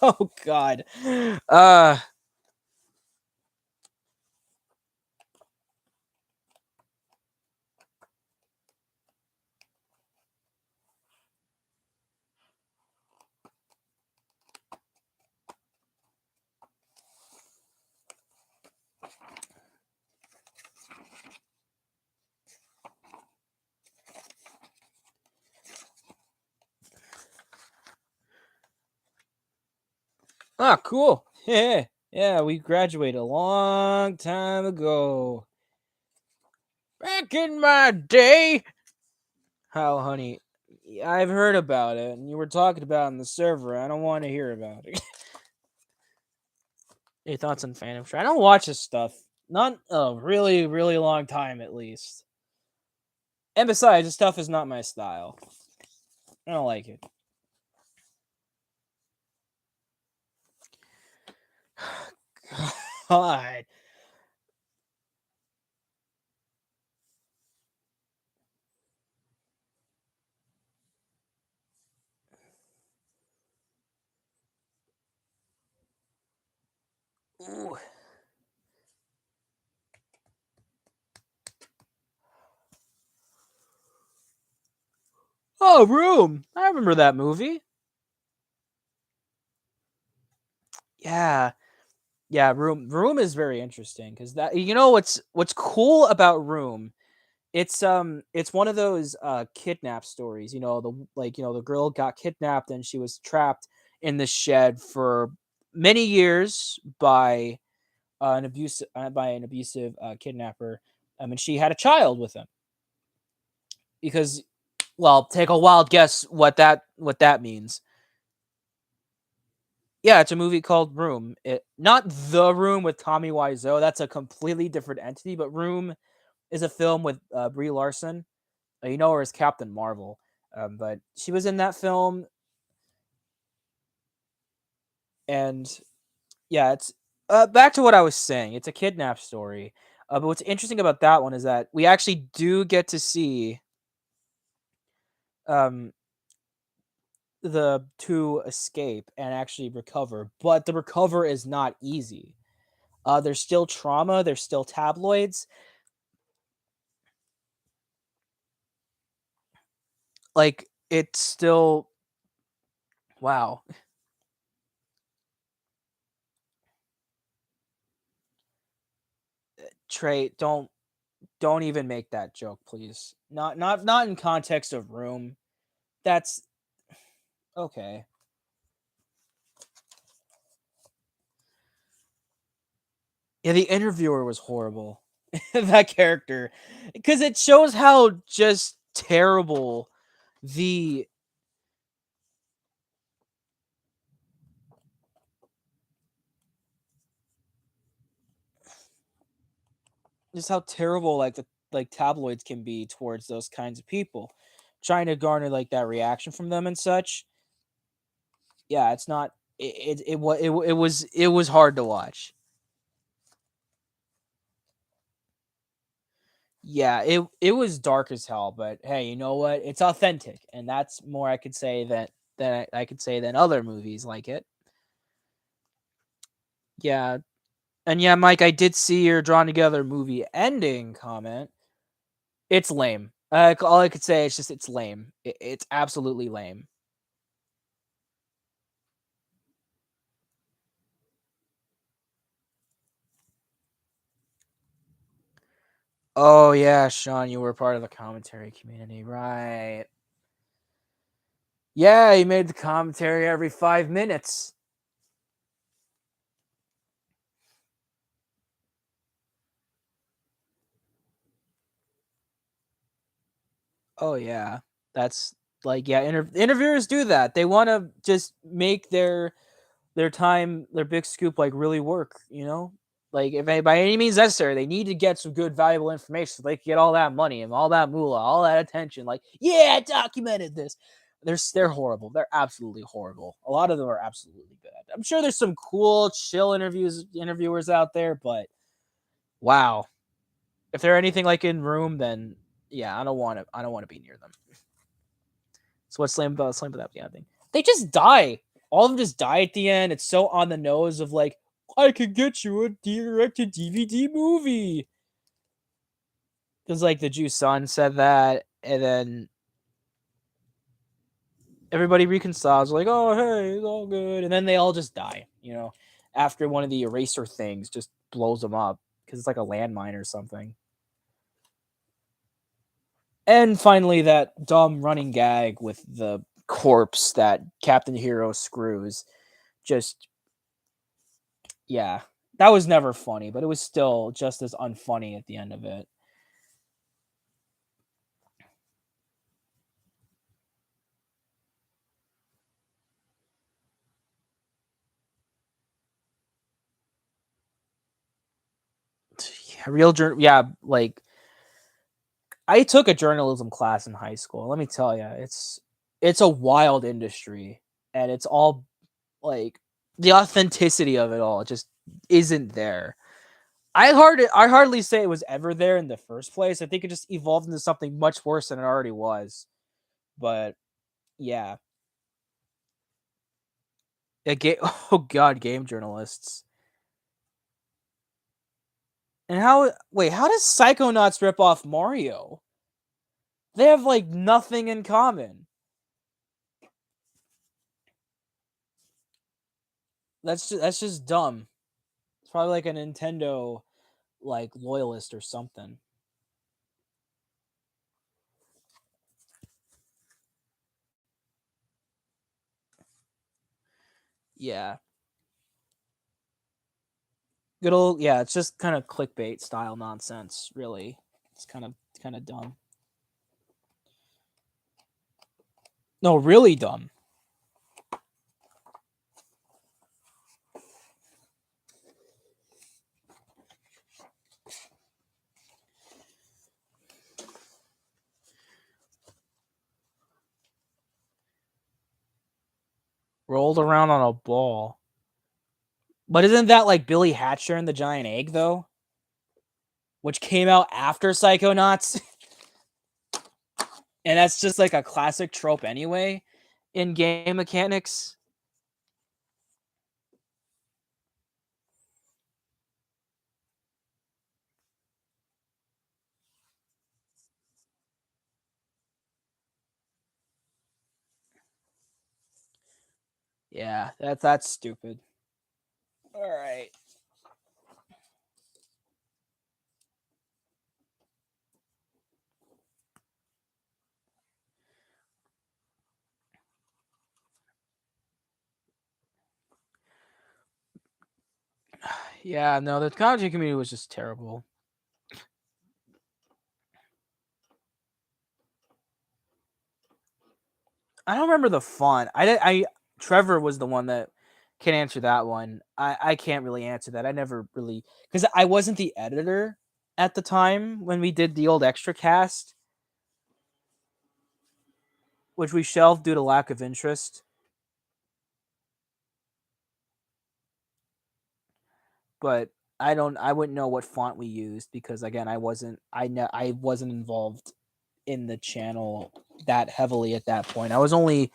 Oh God. Uh. Ah, cool. Yeah, yeah. We graduated a long time ago. Back in my day. How, honey? I've heard about it, and you were talking about it in the server. I don't want to hear about it. Your thoughts on Phantom Thread? I don't watch this stuff. Not a really, really long time, at least. And besides, this stuff is not my style. I don't like it. God. Ooh. Oh, Room. I remember that movie. Yeah. Yeah, Room is very interesting because that what's cool about Room. It's one of those kidnap stories. The girl got kidnapped and she was trapped in the shed for many years by an abusive kidnapper, and she had a child with him because, well, take a wild guess what that means. Yeah, it's a movie called Room. Not The Room with Tommy Wiseau. That's a completely different entity. But Room is a film with Brie Larson. You know her as Captain Marvel. But she was in that film, and yeah, it's back to what I was saying. It's a kidnap story. But what's interesting about that one is that we actually do get to see um, the two escape and actually recover, but the recover is not easy. There's still trauma. There's still tabloids. Like it's still wow. Trey, don't even make that joke, please. Not in context of Room. That's okay. Yeah, the interviewer was horrible. That character, because it shows how just terrible the just how terrible like tabloids can be towards those kinds of people, trying to garner like that reaction from them and such. Yeah, it's not. It was hard to watch. Yeah, it was dark as hell, but hey, you know what? It's authentic, and that's more I could say than I could say than other movies like it. Yeah, and yeah, Mike, I did see your drawn together movie ending comment. It's lame. All I could say is just it's lame. It's absolutely lame. Oh yeah, Sean, you were part of the commentary community, right? Yeah, he made the commentary every 5 minutes. Oh yeah, that's like yeah. Interviewers do that. They want to just make their time, their big scoop, like really work. Like if by any means necessary, they need to get some good, valuable information so they can get all that money and all that moolah, all that attention. Like yeah, I documented this. They're horrible. They're absolutely horrible. A lot of them are absolutely bad. I'm sure there's some cool, chill interviewers out there, but wow, if they're anything like in Room, then yeah, I don't want to. I don't want to be near them. So what's slam about the end thing? They just die. All of them just die at the end. It's so on the nose of like, I could get you a direct to DVD movie. Because like the Jew son said that, and then everybody reconciles, like, oh hey, it's all good, and then they all just die. After one of the eraser things just blows them up because it's like a landmine or something. And finally, that dumb running gag with the corpse that Captain Hero screws. Just yeah, that was never funny, but it was still just as unfunny at the end of it. Yeah, yeah, like I took a journalism class in high school. Let me tell you, it's a wild industry, and it's all like the authenticity of it all just isn't there. I hardly say it was ever there in the first place. I think it just evolved into something much worse than it already was. But yeah, oh god, game journalists. And how does Psychonauts rip off Mario? They have like nothing in common. That's just dumb. It's probably like a Nintendo like loyalist or something. Yeah. Good old yeah. It's just kind of clickbait style nonsense. Really, it's kind of dumb. No, really dumb. Rolled around on a ball. But isn't that like Billy Hatcher and the Giant Egg though? Which came out after Psychonauts, and that's just like a classic trope anyway in game mechanics. Yeah, that's stupid. All right. Yeah, no, the comedy community was just terrible. I don't remember the font. I Trevor was the one that can answer that one. I can't really answer that. I never really because I wasn't the editor at the time when we did the old extra cast, which we shelved due to lack of interest. But I wouldn't know what font we used because again I wasn't involved in the channel that heavily at that point. I was only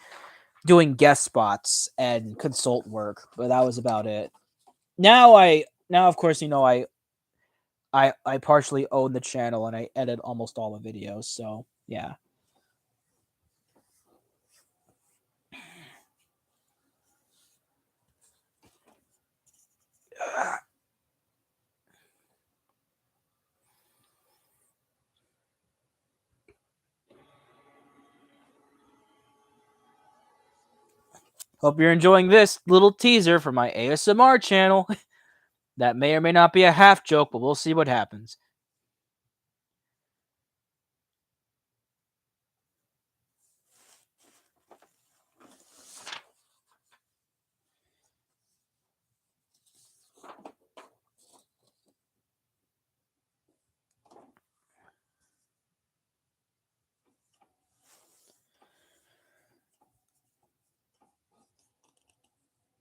doing guest spots and consult work, but that was about it. Now of course I partially own the channel and I edit almost all the videos. So yeah. Hope you're enjoying this little teaser for my ASMR channel. That may or may not be a half joke, but we'll see what happens.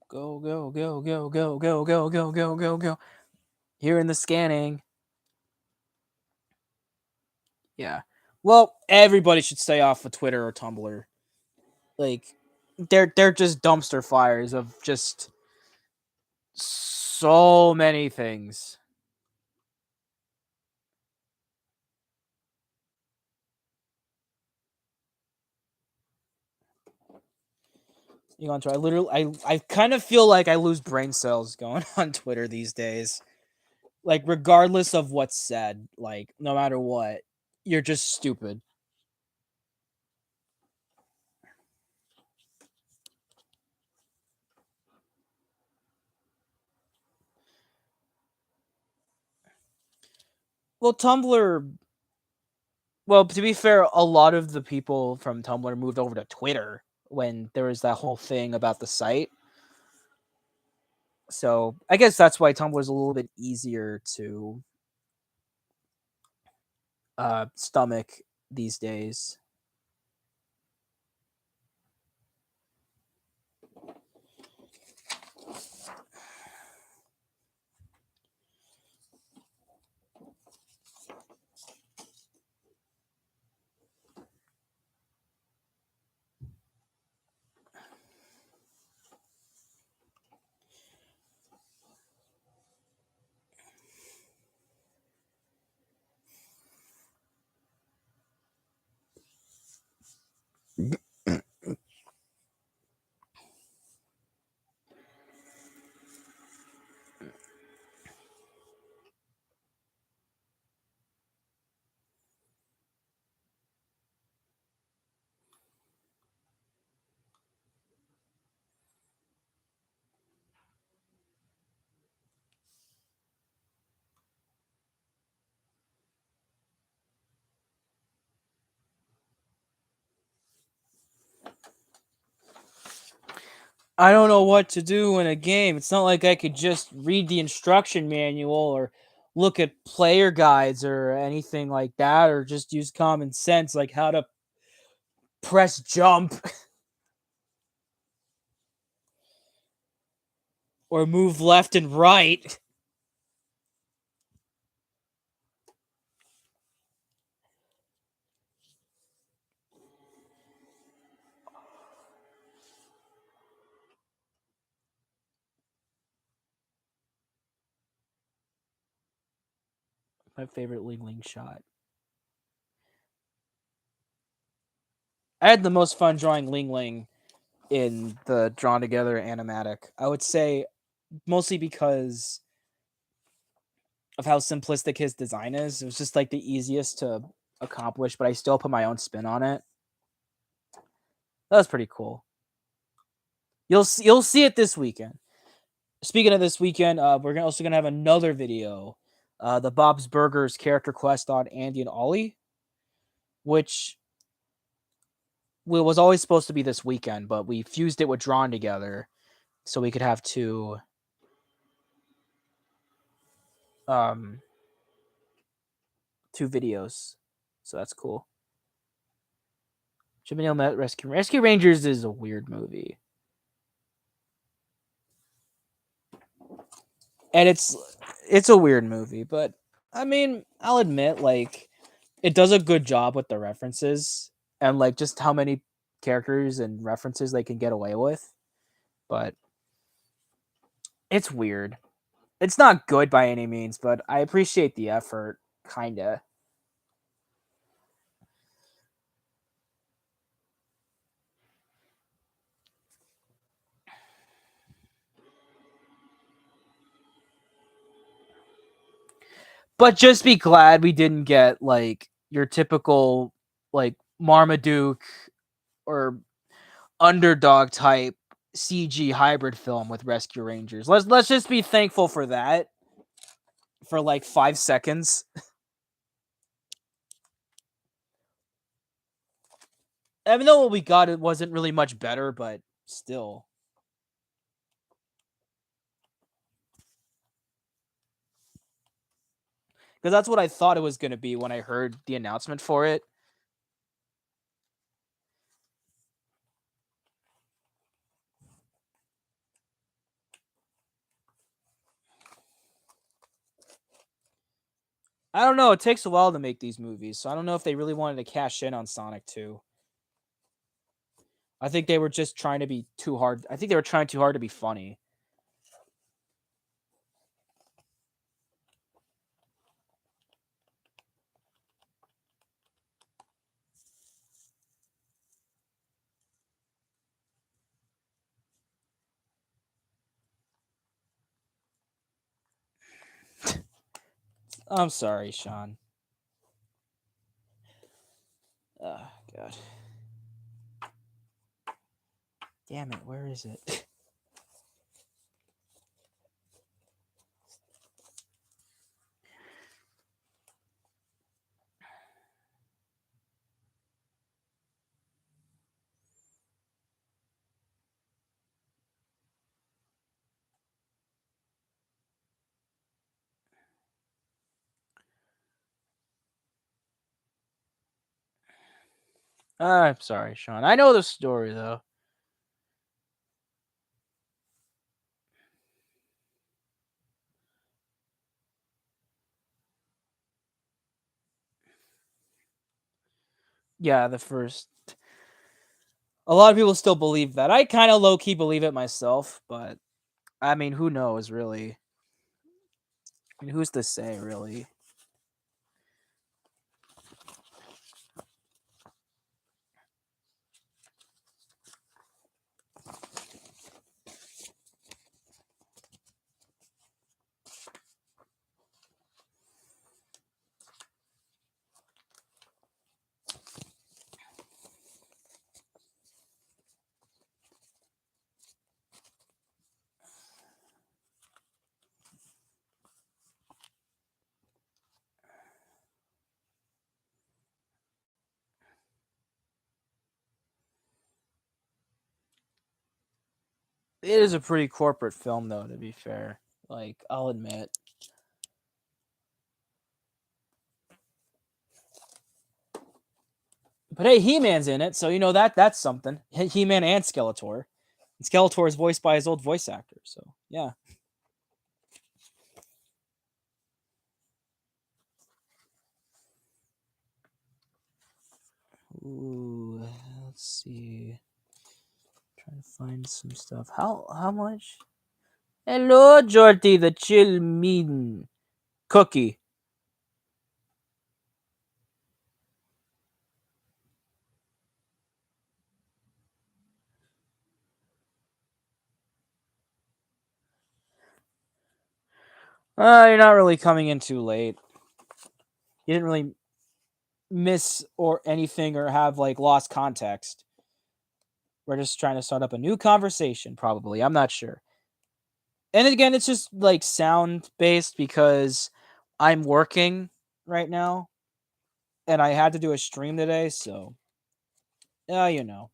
Go, go, go, go, go, go, go, go, go, go, go. Here in the scanning. Yeah. Well, everybody should stay off of Twitter or Tumblr. Like they're just dumpster fires of just so many things. You want to? I kind of feel like I lose brain cells going on Twitter these days. Like regardless of what's said, like no matter what, you're just stupid. Well, Tumblr. Well, to be fair, a lot of the people from Tumblr moved over to Twitter when there was that whole thing about the site. So I guess that's why Tumblr is a little bit easier to stomach these days. I don't know what to do in a game. It's not like I could just read the instruction manual or look at player guides or anything like that, or just use common sense like how to press jump or move left and right. My favorite Ling Ling shot. I had the most fun drawing Ling Ling in the drawn together animatic. I would say mostly because of how simplistic his design is. It was just like the easiest to accomplish, but I still put my own spin on it. That was pretty cool. You'll see it this weekend. Speaking of this weekend, we're also gonna have another video, the Bob's Burgers character quest on Andy and Ollie, which was always supposed to be this weekend, but we fused it with Drawn Together so we could have um two videos. So that's cool. Chip and Dale Met Rescue Rangers is a weird movie, and it's a weird movie, but I mean, I'll admit, like, it does a good job with the references and like just how many characters and references they can get away with. But it's weird. It's not good by any means, but I appreciate the effort, kinda. But just be glad we didn't get like your typical like Marmaduke or underdog type CG hybrid film with Rescue Rangers. Let's just be thankful for that for like 5 seconds. Even though what we got it wasn't really much better, but still. Because that's what I thought it was going to be when I heard the announcement for it. I don't know. It takes a while to make these movies, so I don't know if they really wanted to cash in on Sonic 2. I think they were just trying to be too hard. I think they were trying too hard to be funny. I'm sorry, Sean. Oh, God. Damn it, where is it? I'm sorry, Sean. I know the story, though. Yeah, the first. A lot of people still believe that. I kind of low key believe it myself, but I mean, who knows, really? I mean, who's to say, really? It is a pretty corporate film, though. To be fair, like I'll admit. But hey, He-Man's in it, so you know that's something. He-Man and Skeletor. And Skeletor is voiced by his old voice actor, so yeah. Ooh, let's see. Trying to find some stuff. How much? Hello, Jordy, the chill mean cookie. You're not really coming in too late. You didn't really miss or anything or have like lost context. We're just trying to start up a new conversation, probably. I'm not sure. And again, it's just like sound based because I'm working right now and I had to do a stream today, so you know.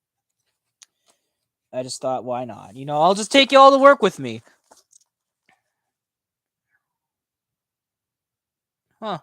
I just thought, why not? You know, I'll just take you all to work with me. Huh.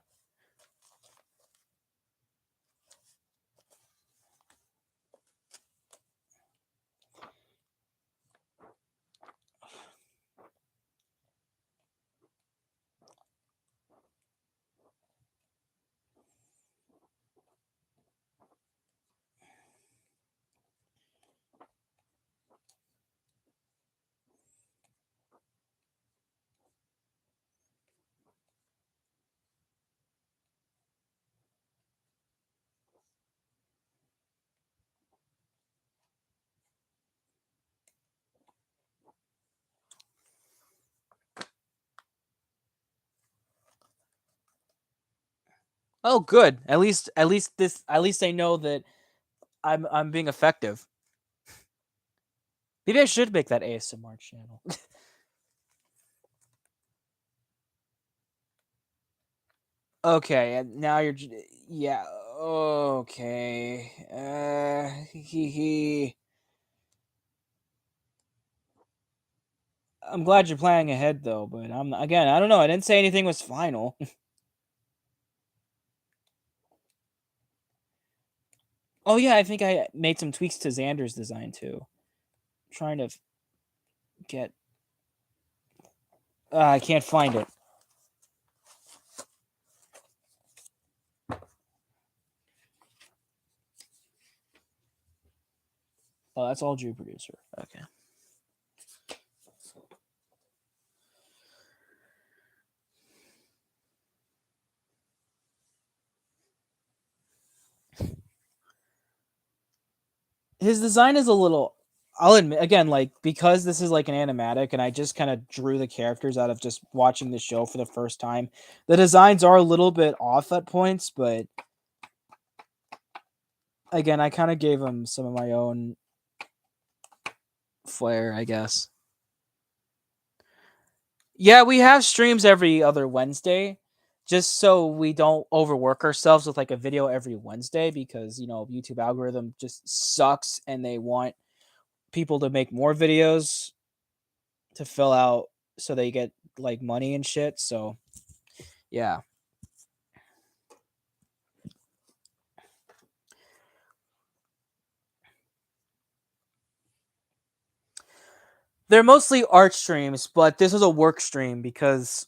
Oh, good. At least I know that I'm being effective. Maybe I should make that ASMR channel. Okay, and now yeah. Okay. I'm glad you're planning ahead though, but again, I don't know. I didn't say anything was final. Oh yeah, I think I made some tweaks to Xander's design too. Trying to get. I can't find it. Oh, that's all Drew producer. Okay. His design is a little. I'll admit again, like because this is like an animatic, and I just kind of drew the characters out of just watching the show for the first time. The designs are a little bit off at points, but again, I kind of gave him some of my own flair, I guess. Yeah, we have streams every other Wednesday, just so we don't overwork ourselves with like a video every Wednesday because YouTube algorithm just sucks and they want people to make more videos to fill out so they get like money and shit. So yeah, they're mostly art streams, but this is a work stream because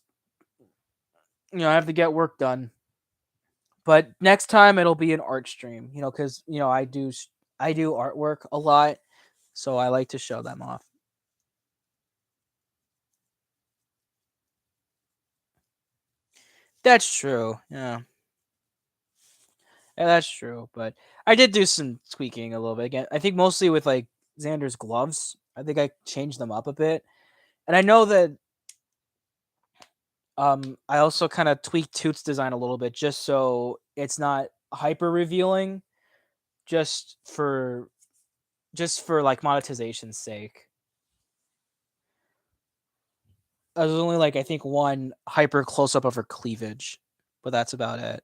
I have to get work done. But next time it'll be an art stream, because I do artwork a lot, so I like to show them off. That's true. Yeah. Yeah, that's true. But I did do some tweaking a little bit. Again, I think mostly with like Xander's gloves. I think I changed them up a bit. And I know that I also kind of tweaked Toot's design a little bit just so it's not hyper revealing just for like monetization's sake. There's only like I think one hyper close up of her cleavage, but that's about it.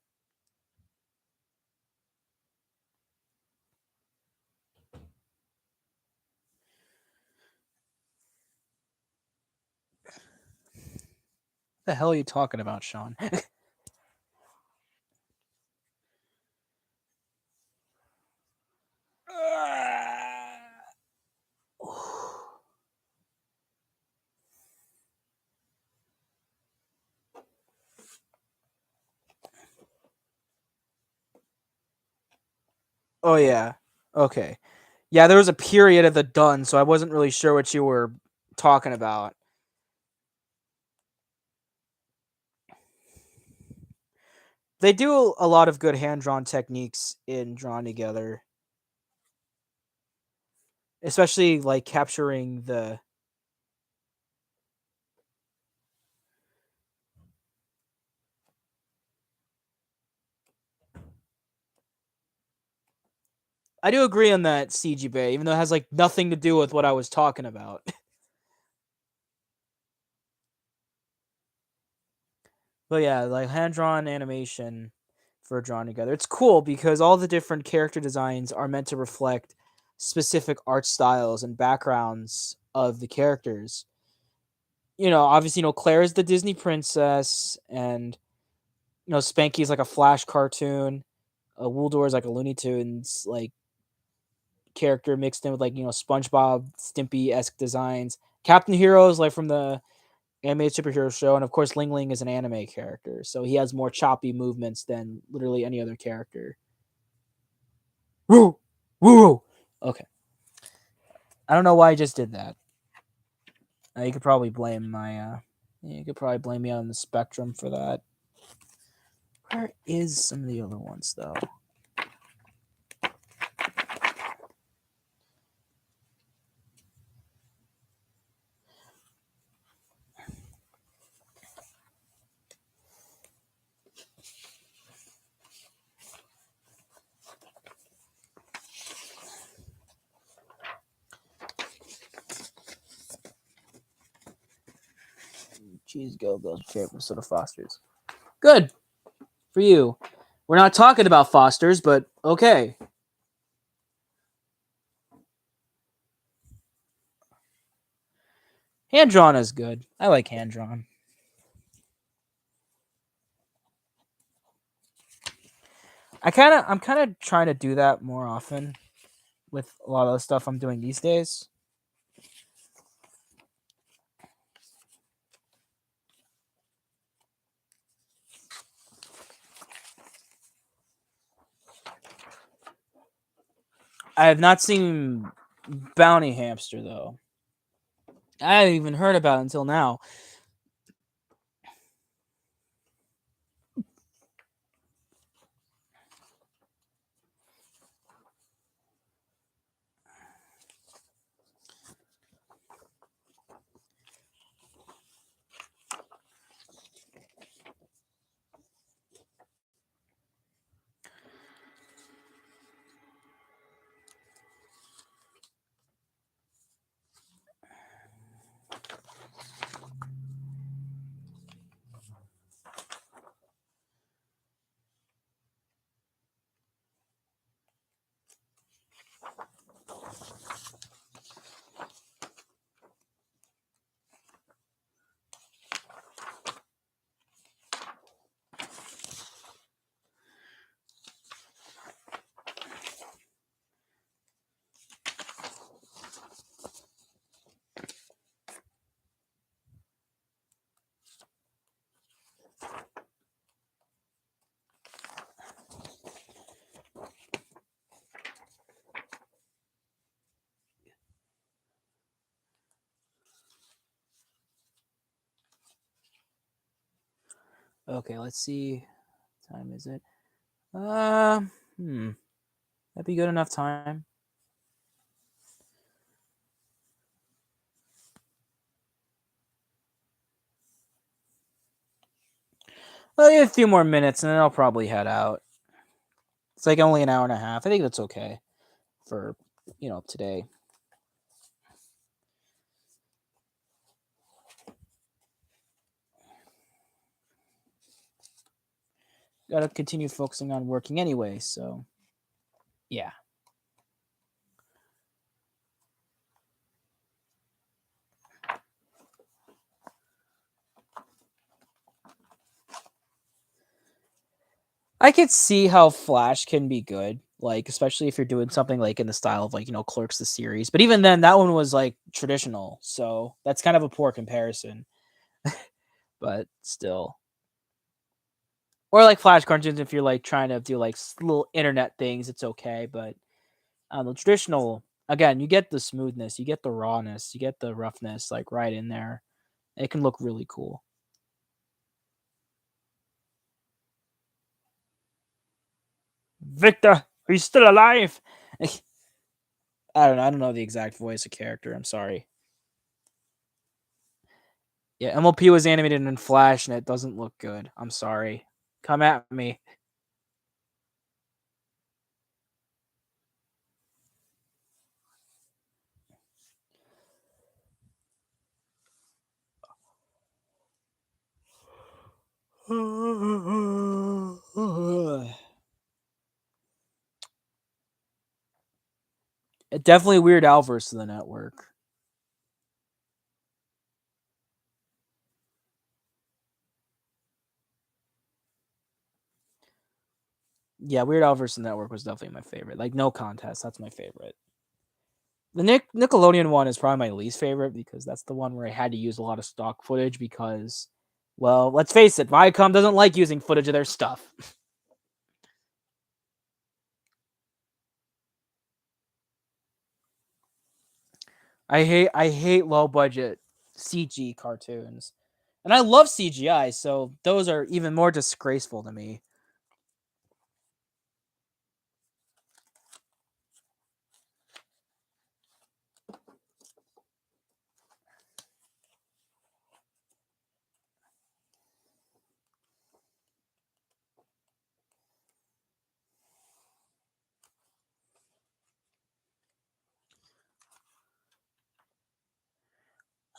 The hell are you talking about, Sean? Oh yeah. Okay. Yeah, there was a period at the done, so I wasn't really sure what you were talking about. They do a lot of good hand-drawn techniques in Drawn Together, especially like capturing the. I do agree on that, CG Bay, even though it has like nothing to do with what I was talking about. But yeah, like hand-drawn animation for Drawn Together. It's cool because all the different character designs are meant to reflect specific art styles and backgrounds of the characters. Obviously, Claire is the Disney princess, and Spanky's like a Flash cartoon. Wooldor is like a Looney Tunes like character mixed in with like SpongeBob, Stimpy esque designs. Captain Hero is like from the animated superhero show, and of course Ling Ling is an anime character, so he has more choppy movements than literally any other character. Woo, woo. Okay, I don't know why I just did that. You could probably blame my. You could probably blame me on the spectrum for that. Where is some of the other ones though? Cheese Go-Go's favorite soda Foster's. Good for you. We're not talking about Foster's, but okay. Hand drawn is good. I like hand drawn. I'm kind of trying to do that more often with a lot of the stuff I'm doing these days. I have not seen Bounty Hamster though. I haven't even heard about it until now. Okay, let's see. What time is it? That'd be good enough time. Well, a few more minutes, and then I'll probably head out. It's like only an hour and a half. I think that's okay for today. Got to continue focusing on working anyway. So, yeah. I could see how Flash can be good, like, especially if you're doing something, like, in the style of, like, Clerks the series, but even then, that one was, like, traditional, so that's kind of a poor comparison, but still. Or, like, Flash cartoons if you're, like, trying to do, like, little internet things, it's okay, but, the traditional again, you get the smoothness, you get the rawness, you get the roughness, like, right in there. It can look really cool. "Victor, are you still alive?" I don't know the exact voice of character, I'm sorry. Yeah, MLP was animated in Flash, and it doesn't look good. I'm sorry. Come at me. Definitely Weird Al versus the network. Yeah, Weird Al versus the network was definitely my favorite. Like, no contest, that's my favorite. The Nickelodeon one is probably my least favorite because that's the one where I had to use a lot of stock footage because, well, let's face it, Viacom doesn't like using footage of their stuff. I hate low budget CG cartoons. And I love CGI, so those are even more disgraceful to me.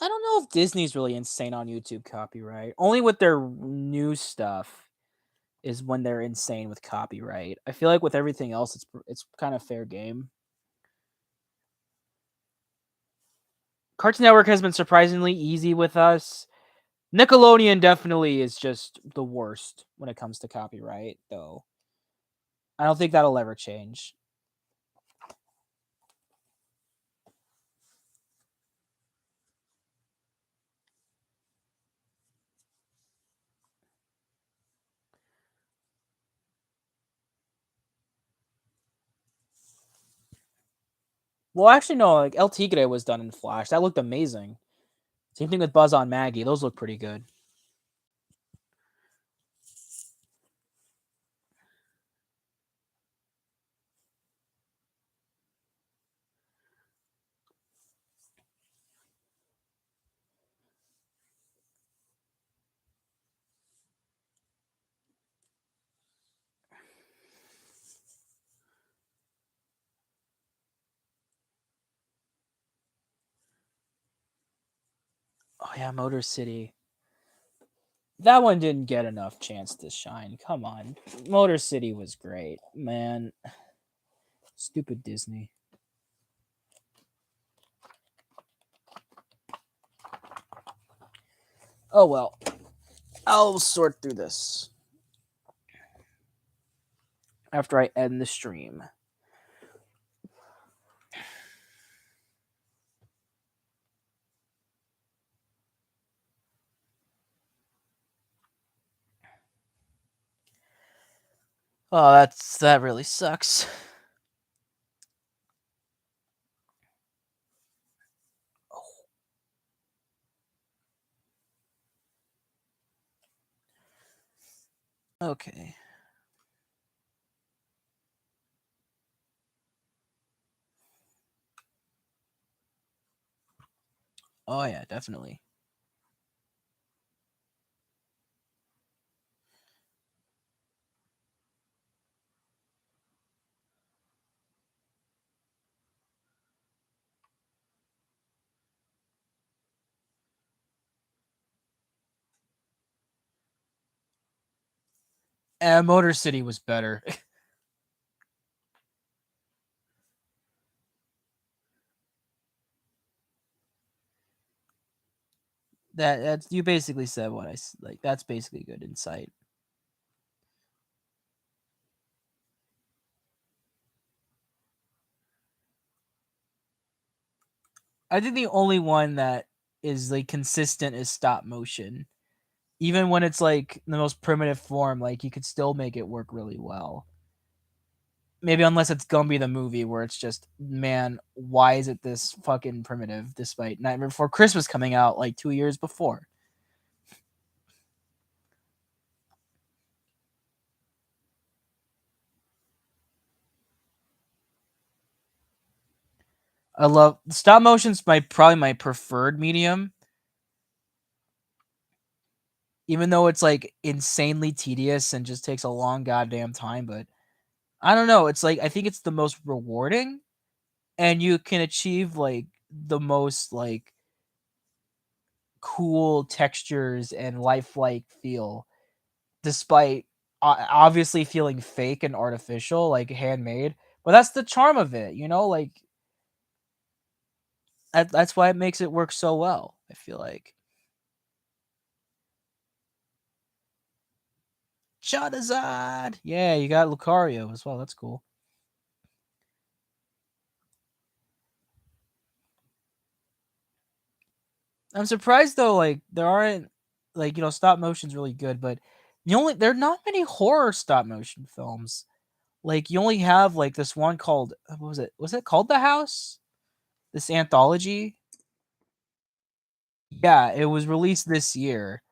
I don't know if Disney's really insane on YouTube copyright. Only with their new stuff is when they're insane with copyright. I feel like with everything else, it's kind of fair game. Cartoon Network has been surprisingly easy with us. Nickelodeon definitely is just the worst when it comes to copyright, though. I don't think that'll ever change. Well, actually, no. Like El Tigre was done in Flash. That looked amazing. Same thing with Buzz on Maggie. Those look pretty good. Oh yeah, Motor City. That one didn't get enough chance to shine. Come on. Motor City was great. Man, stupid Disney. Oh well. I'll sort through this after I end the stream. Oh, that really sucks. Okay. Oh yeah, definitely. Motor City was better. That's you basically said what like. That's basically good insight. I think the only one that is like consistent is stop motion. Even when it's like the most primitive form, like you could still make it work really well. Maybe unless it's Gumby the movie, where it's just, man, why is it this fucking primitive? Despite Nightmare Before Christmas coming out like 2 years before. I love stop motion's my probably my preferred medium, even though it's like insanely tedious and just takes a long goddamn time. But I don't know. It's like I think it's the most rewarding, and you can achieve like the most like cool textures and lifelike feel, despite obviously feeling fake and artificial, like handmade. But that's the charm of it, you know. Like that's why it makes it work so well. I feel like Charizard. Yeah, you got Lucario as well. That's cool. I'm surprised though, like there aren't like stop motion's really good, but there are not many horror stop motion films. Like you only have like this one called what was it? Was it called The House? This anthology? Yeah, it was released this year.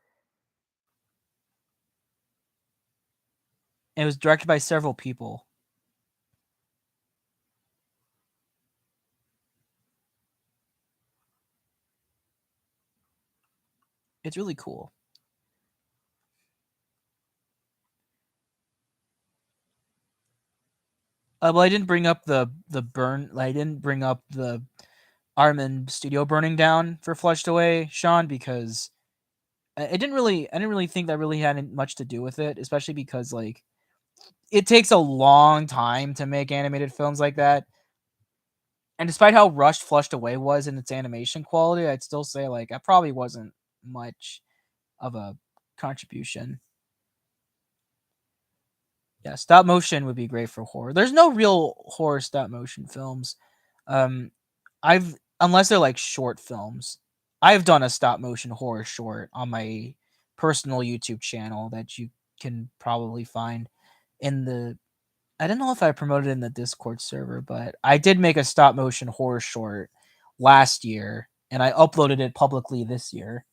And it was directed by several people. It's really cool. Well, I didn't bring up the burn. I didn't bring up the Armin studio burning down for Flushed Away, Sean, because it didn't really. I didn't really think that really had much to do with it, especially because like it takes a long time to make animated films like that. And despite how rushed Flushed Away was in its animation quality, I'd still say like it probably wasn't much of a contribution. Yeah, stop motion would be great for horror. There's no real horror stop motion films. Um, I've unless they're like short films. I've done a stop motion horror short on my personal YouTube channel that you can probably find in the. I don't know if I promoted it in the Discord server, but I did make a stop motion horror short last year, and I uploaded it publicly this year.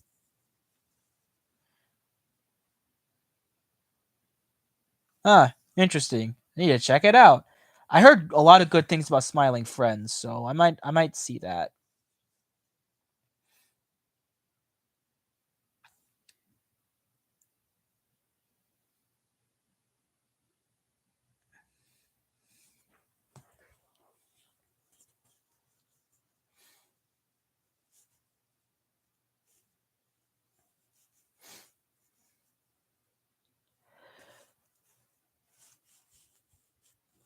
Ah, interesting. I need to check it out. I heard a lot of good things about Smiling Friends, so I might see that.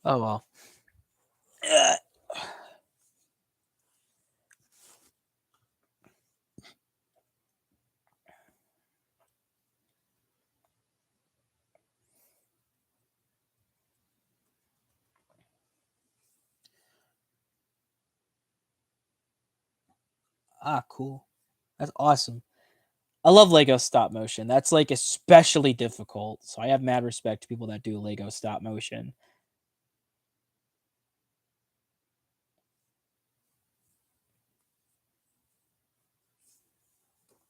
Oh well. Ugh. Ah, cool. That's awesome. I love Lego stop motion. That's like especially difficult. So I have mad respect to people that do Lego stop motion.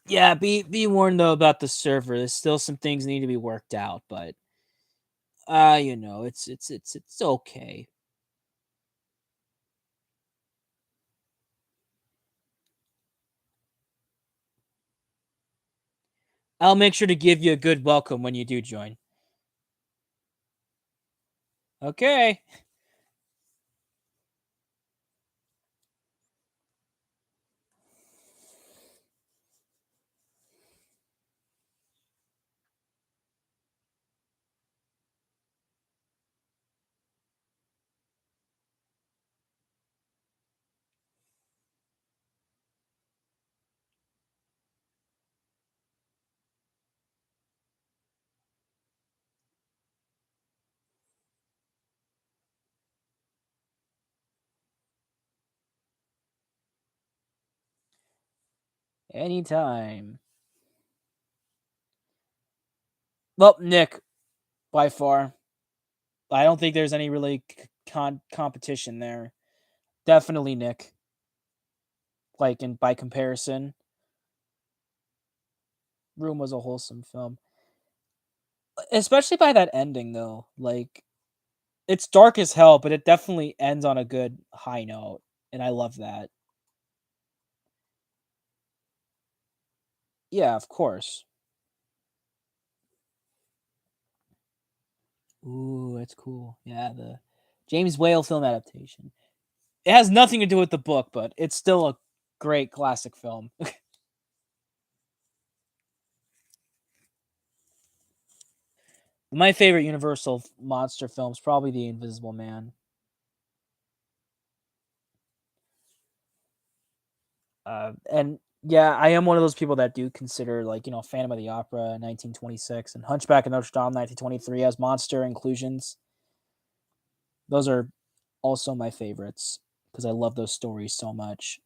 Yeah, be warned though about the server. There's still some things need to be worked out, but it's okay. I'll make sure to give you a good welcome when you do join. Okay. Anytime. Well, Nick, by far. I don't think there's any really competition there. Definitely Nick. Like in by comparison, Room was a wholesome film. Especially by that ending though. Like it's dark as hell, but it definitely ends on a good high note, and I love that. Yeah, of course. Ooh, that's cool. Yeah, the James Whale film adaptation. It has nothing to do with the book, but it's still a great classic film. My favorite Universal monster film is probably The Invisible Man. And yeah, I am one of those people that do consider like Phantom of the Opera 1926 and Hunchback of Notre Dame 1923 as monster inclusions. Those are also my favorites because I love those stories so much.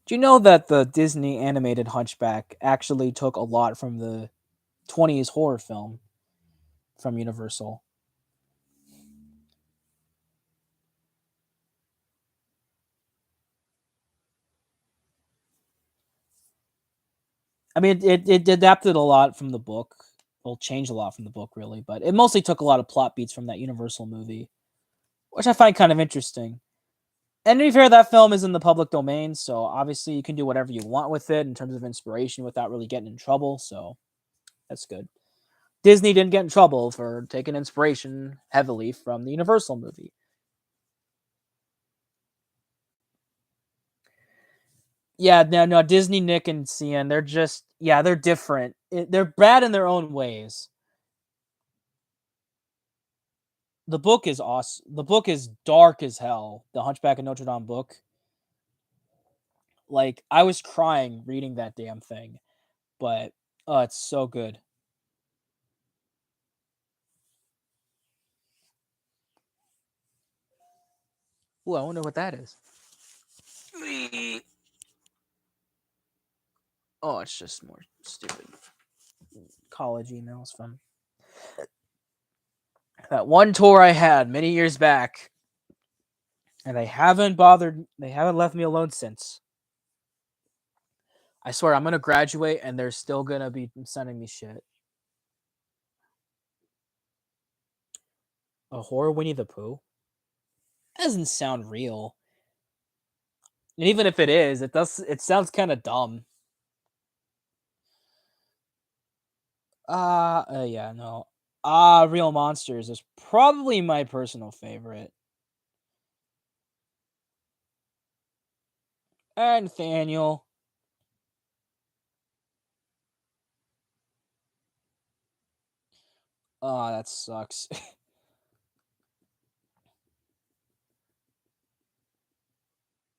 Do you know that the Disney animated Hunchback actually took a lot from the 20s horror film from Universal? I mean, it adapted a lot from the book. Well, changed a lot from the book, really, but it mostly took a lot of plot beats from that Universal movie, which I find kind of interesting. And to be fair, that film is in the public domain, so obviously you can do whatever you want with it in terms of inspiration without really getting in trouble. So that's good. Disney didn't get in trouble for taking inspiration heavily from the Universal movie. Yeah, no, Disney, Nick, and Cian, they're just they're different. They're bad in their own ways. The book is awesome. The book is dark as hell. The Hunchback of Notre Dame book. Like I was crying reading that damn thing, but oh, it's so good. Ooh, I wonder what that is. Oh, it's just more stupid college emails from that one tour I had many years back, and they haven't bothered. They haven't left me alone since. I swear, I'm gonna graduate, and they're still gonna be sending me shit. A horror Winnie the Pooh? That doesn't sound real. And even if it is, it does. It sounds kind of dumb. Yeah, no. Real Monsters is probably my personal favorite. And Nathaniel. Oh, that sucks.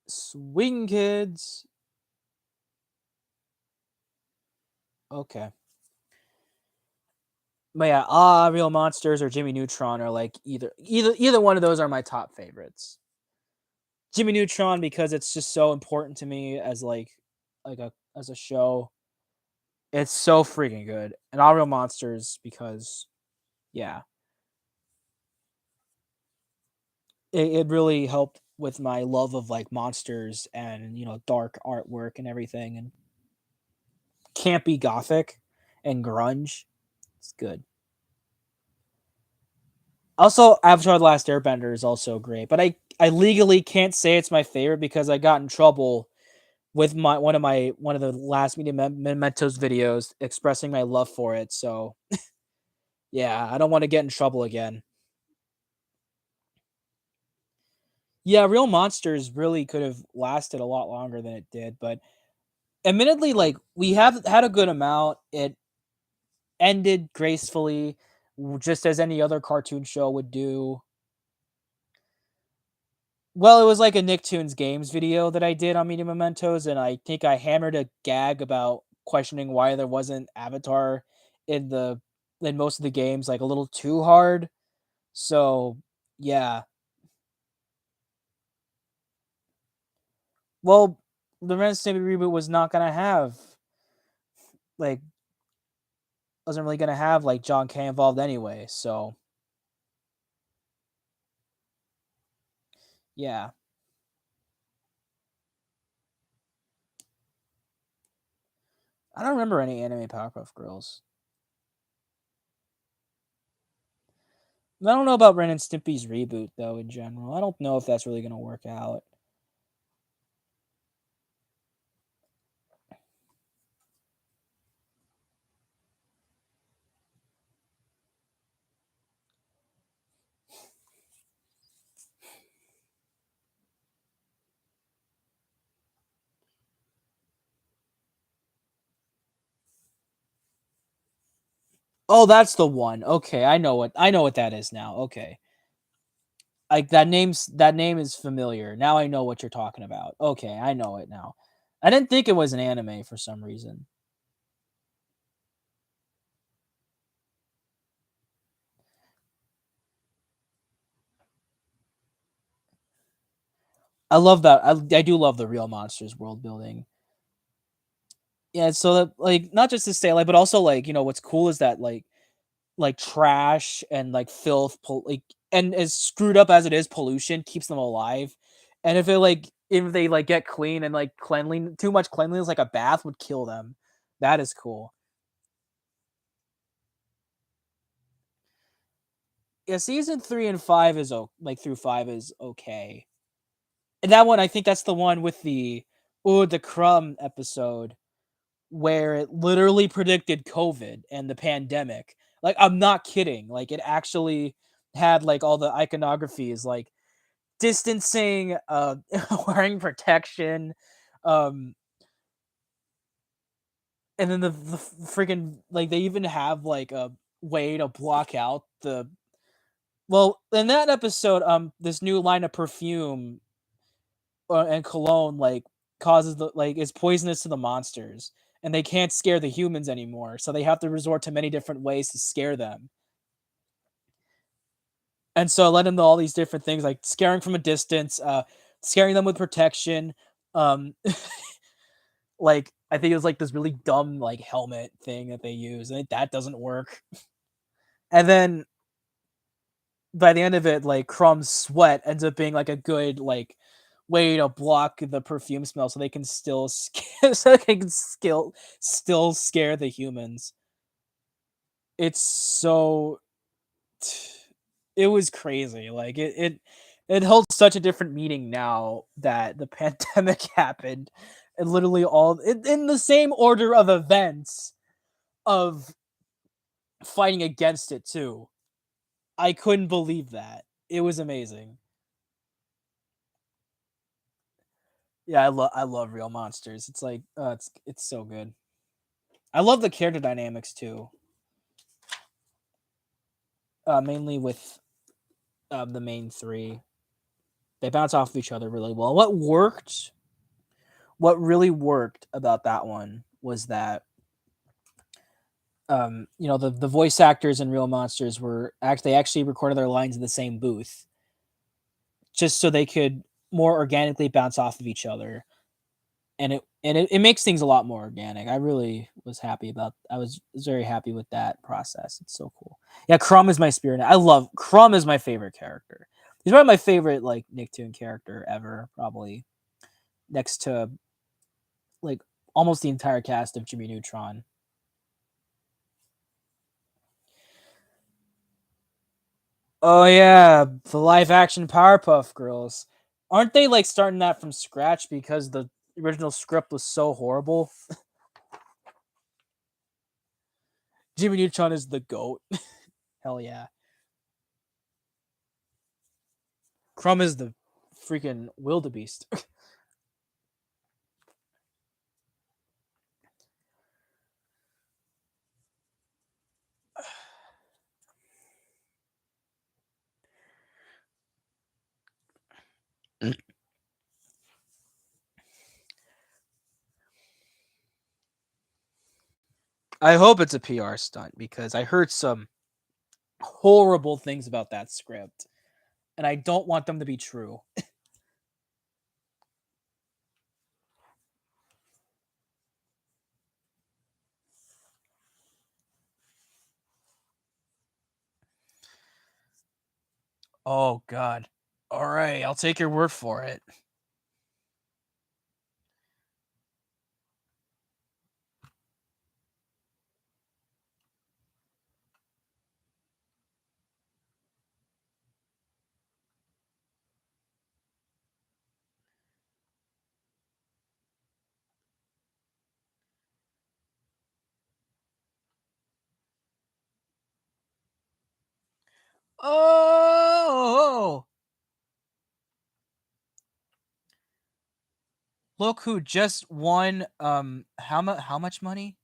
Swing Kids. Okay. But yeah, Real Monsters or Jimmy Neutron are like either one of those are my top favorites. Jimmy Neutron because it's just so important to me as like a as a show. It's so freaking good. And All Real Monsters because yeah, it really helped with my love of like monsters and dark artwork and everything and campy gothic and grunge. It's good. Also, Avatar: The Last Airbender is also great, but I legally can't say it's my favorite because I got in trouble with my one of the last media mementos videos expressing my love for it. So yeah, I don't want to get in trouble again. Yeah, Real Monsters really could have lasted a lot longer than it did, but admittedly, like we have had a good amount. It ended gracefully, just as any other cartoon show would do. Well, it was like a Nicktoons Games video that I did on Media Mementos, and I think I hammered a gag about questioning why there wasn't Avatar in most of the games, like a little too hard. So yeah, Well, the Ren and Stimpy reboot was not gonna have like wasn't really gonna have like John K involved anyway. So yeah, I don't remember any anime Powerpuff Girls. I don't know about Ren and Stimpy's reboot though. In general, I don't know if that's really gonna work out. Oh, that's the one. Okay, I know what that is now. Okay. Like that name is familiar. Now I know what you're talking about. Okay, I know it now. I didn't think it was an anime for some reason. I love that. I do love the real monsters world building. Yeah, so that like not just to stay alive, but also like what's cool is that like trash and like filth, like and as screwed up as it is, pollution keeps them alive. And if they like get clean and like cleanly too much cleanliness, like a bath would kill them. That is cool. Yeah, season 3 and 5 is like through 5 is okay. And that one, I think that's the one with the crumb episode where it literally predicted COVID and the pandemic. Like I'm not kidding. Like it actually had like all the iconography is like distancing, wearing protection, um, and then the freaking like they even have like a way to block out the well in that episode this new line of perfume and cologne like causes the like is poisonous to the monsters and they can't scare the humans anymore so they have to resort to many different ways to scare them and so I let them know all these different things like scaring from a distance scaring them with protection um like I think it was like this really dumb like helmet thing that they use and that doesn't work and then by the end of it, like Crumb's sweat ends up being like a good like way to block the perfume smell, so they can still so they can still scare the humans. It's so it was crazy. Like it holds such a different meaning now that the pandemic happened, and literally all in the same order of events of fighting against it too. I couldn't believe that. It was amazing. Yeah, I love real monsters. It's like it's so good. I love the character dynamics too. Mainly with the main three. They bounce off of each other really well. What really worked about that one was that the voice actors in Real Monsters they actually recorded their lines in the same booth just so they could more organically bounce off of each other and it makes things a lot more organic. I really was happy about. I was very happy with that process. It's so cool. Yeah, Crumb is my spirit. I love Crumb is my favorite character. He's probably my favorite like Nicktoon character ever, probably next to like almost the entire cast of Jimmy Neutron. Oh yeah, the live action Powerpuff Girls. Aren't they like starting that from scratch because the original script was so horrible? Jimmy Neutron is the goat. Hell yeah. Crumb is the freaking wildebeest. I hope it's a PR stunt because I heard some horrible things about that script, and I don't want them to be true. Oh God. All right, I'll take your word for it. Oh, look who just won. How much money?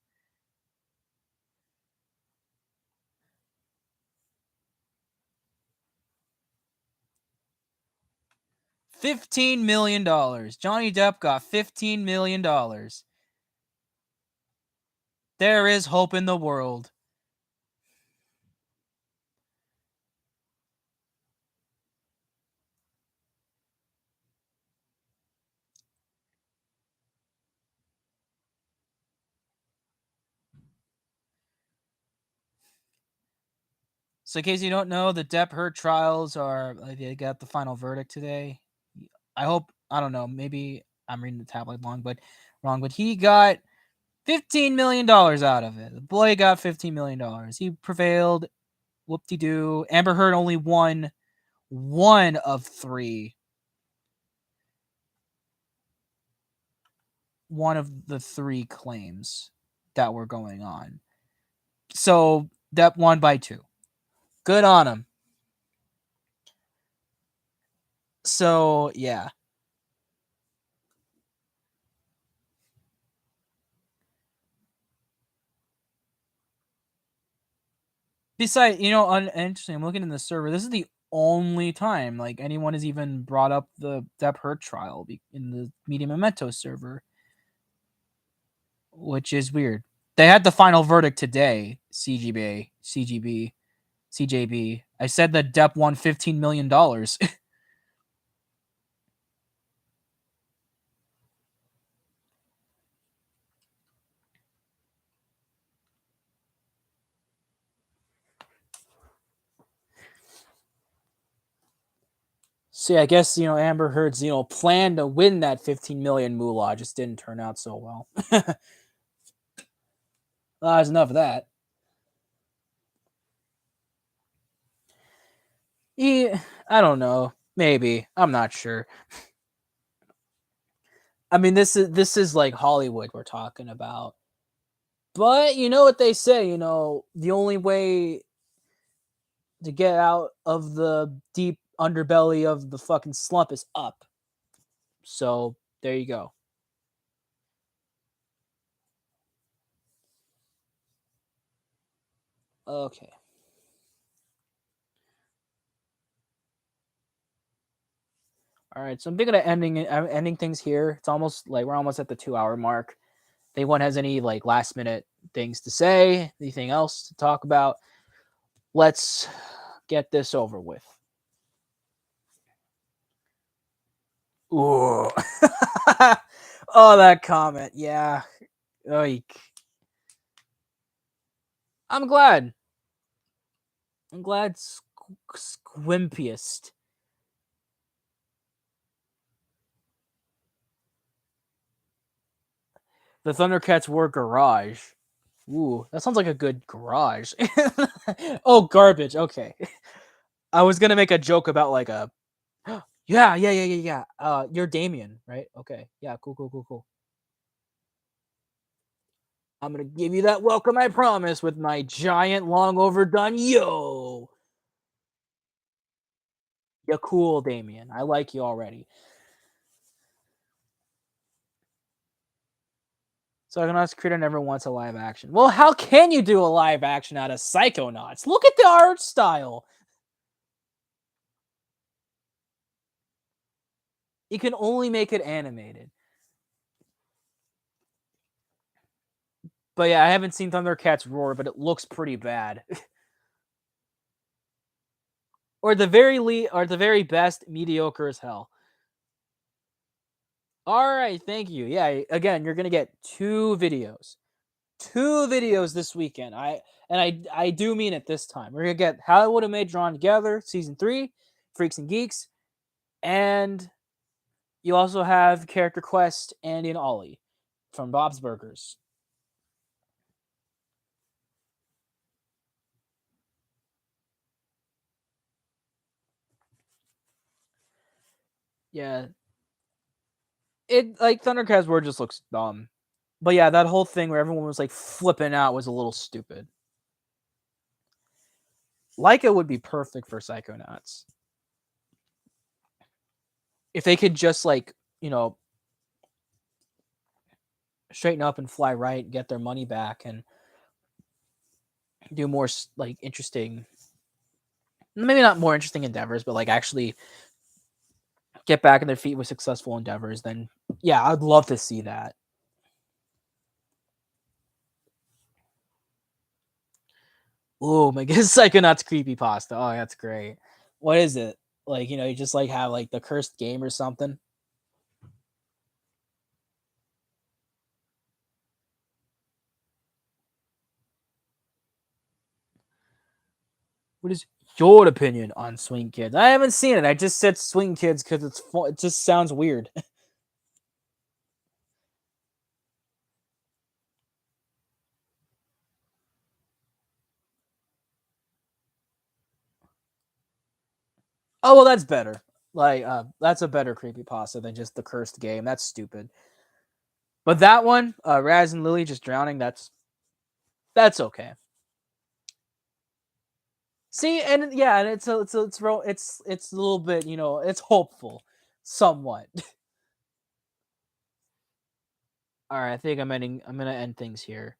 $15 million. Johnny Depp got $15 million. There is hope in the world. So, in case you don't know, the Depp Heard trials are they got the final verdict today. I hope I don't know. Maybe I'm reading the tabloid wrong, but he got $15 million out of it. The boy got $15 million. He prevailed. Whoop de doo. Amber Heard only won one of three. One of the three claims that were going on. So Depp won by two. Good on him. So yeah. Besides, interesting. I'm looking in the server. This is the only time like anyone has even brought up the Depp Heard trial in the Media Memento server, which is weird. They had the final verdict today. CJB. I said that Depp won $15 million. See, I guess Amber Heard's plan to win that 15 million moolah just didn't turn out so well. There's enough of that. I don't know. Maybe. I'm not sure. I mean, this is like Hollywood we're talking about. But you know what they say, the only way to get out of the deep underbelly of the fucking slump is up. So, there you go. Okay. All right. So I'm thinking of ending things here. It's almost like we're almost at the 2 hour mark. If anyone has any like last minute things to say, anything else to talk about, let's get this over with. Ooh. Oh, that comment. Yeah. Oik. I'm glad. I'm glad Squimpiest. The Thundercats were garage. Ooh, that sounds like a good garage. Oh, garbage. Okay. I was gonna make a joke about like a yeah. You're Damien, right? Okay. Yeah, cool. I'm gonna give you that welcome, I promise, with my giant, long overdone yo. You're cool, Damien. I like you already. So Psychonauts creator never wants a live action. Well, how can you do a live action out of Psychonauts? Look at the art style. You can only make it animated. But yeah, I haven't seen Thundercats Roar, but it looks pretty bad. Or the very best, mediocre as hell. All right, thank you. Yeah, again, you're gonna get two videos this weekend. I do mean it this time. We're gonna get How I Would Have Made Drawn Together season 3, Freaks and Geeks, and you also have Character Quest Andy and Ollie from Bob's Burgers. Yeah, it like Thundercats Word just looks dumb. But yeah, that whole thing where everyone was like flipping out was a little stupid. Leica would be perfect for Psychonauts. If they could just like, you know, straighten up and fly right, get their money back, and do more like interesting, maybe not more interesting endeavors, but like actually get back on their feet with successful endeavors, then yeah, I'd love to see that. Oh my god, Psychonauts creepypasta. Oh, that's great. What is it? Like, you just like have like the cursed game or something. What is your opinion on Swing Kids? I haven't seen it. I just said Swing Kids because it's fun. It just sounds weird. Oh well, that's better. Like, that's a better creepypasta than just the cursed game. That's stupid. But that one, Raz and Lily just drowning. That's okay. See, and yeah, and it's a little bit, it's hopeful, somewhat. All right, I think I'm gonna end things here.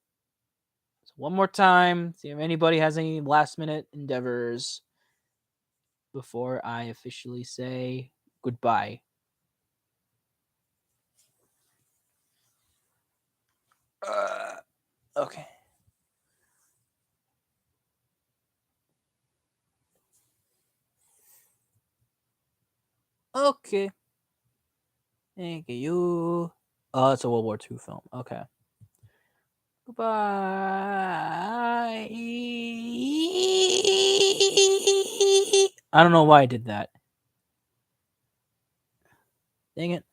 So one more time, see if anybody has any last minute endeavors before I officially say goodbye. Uh, okay. Okay. Thank you. Oh, it's a World War II film. Okay. Goodbye. I don't know why I did that. Dang it.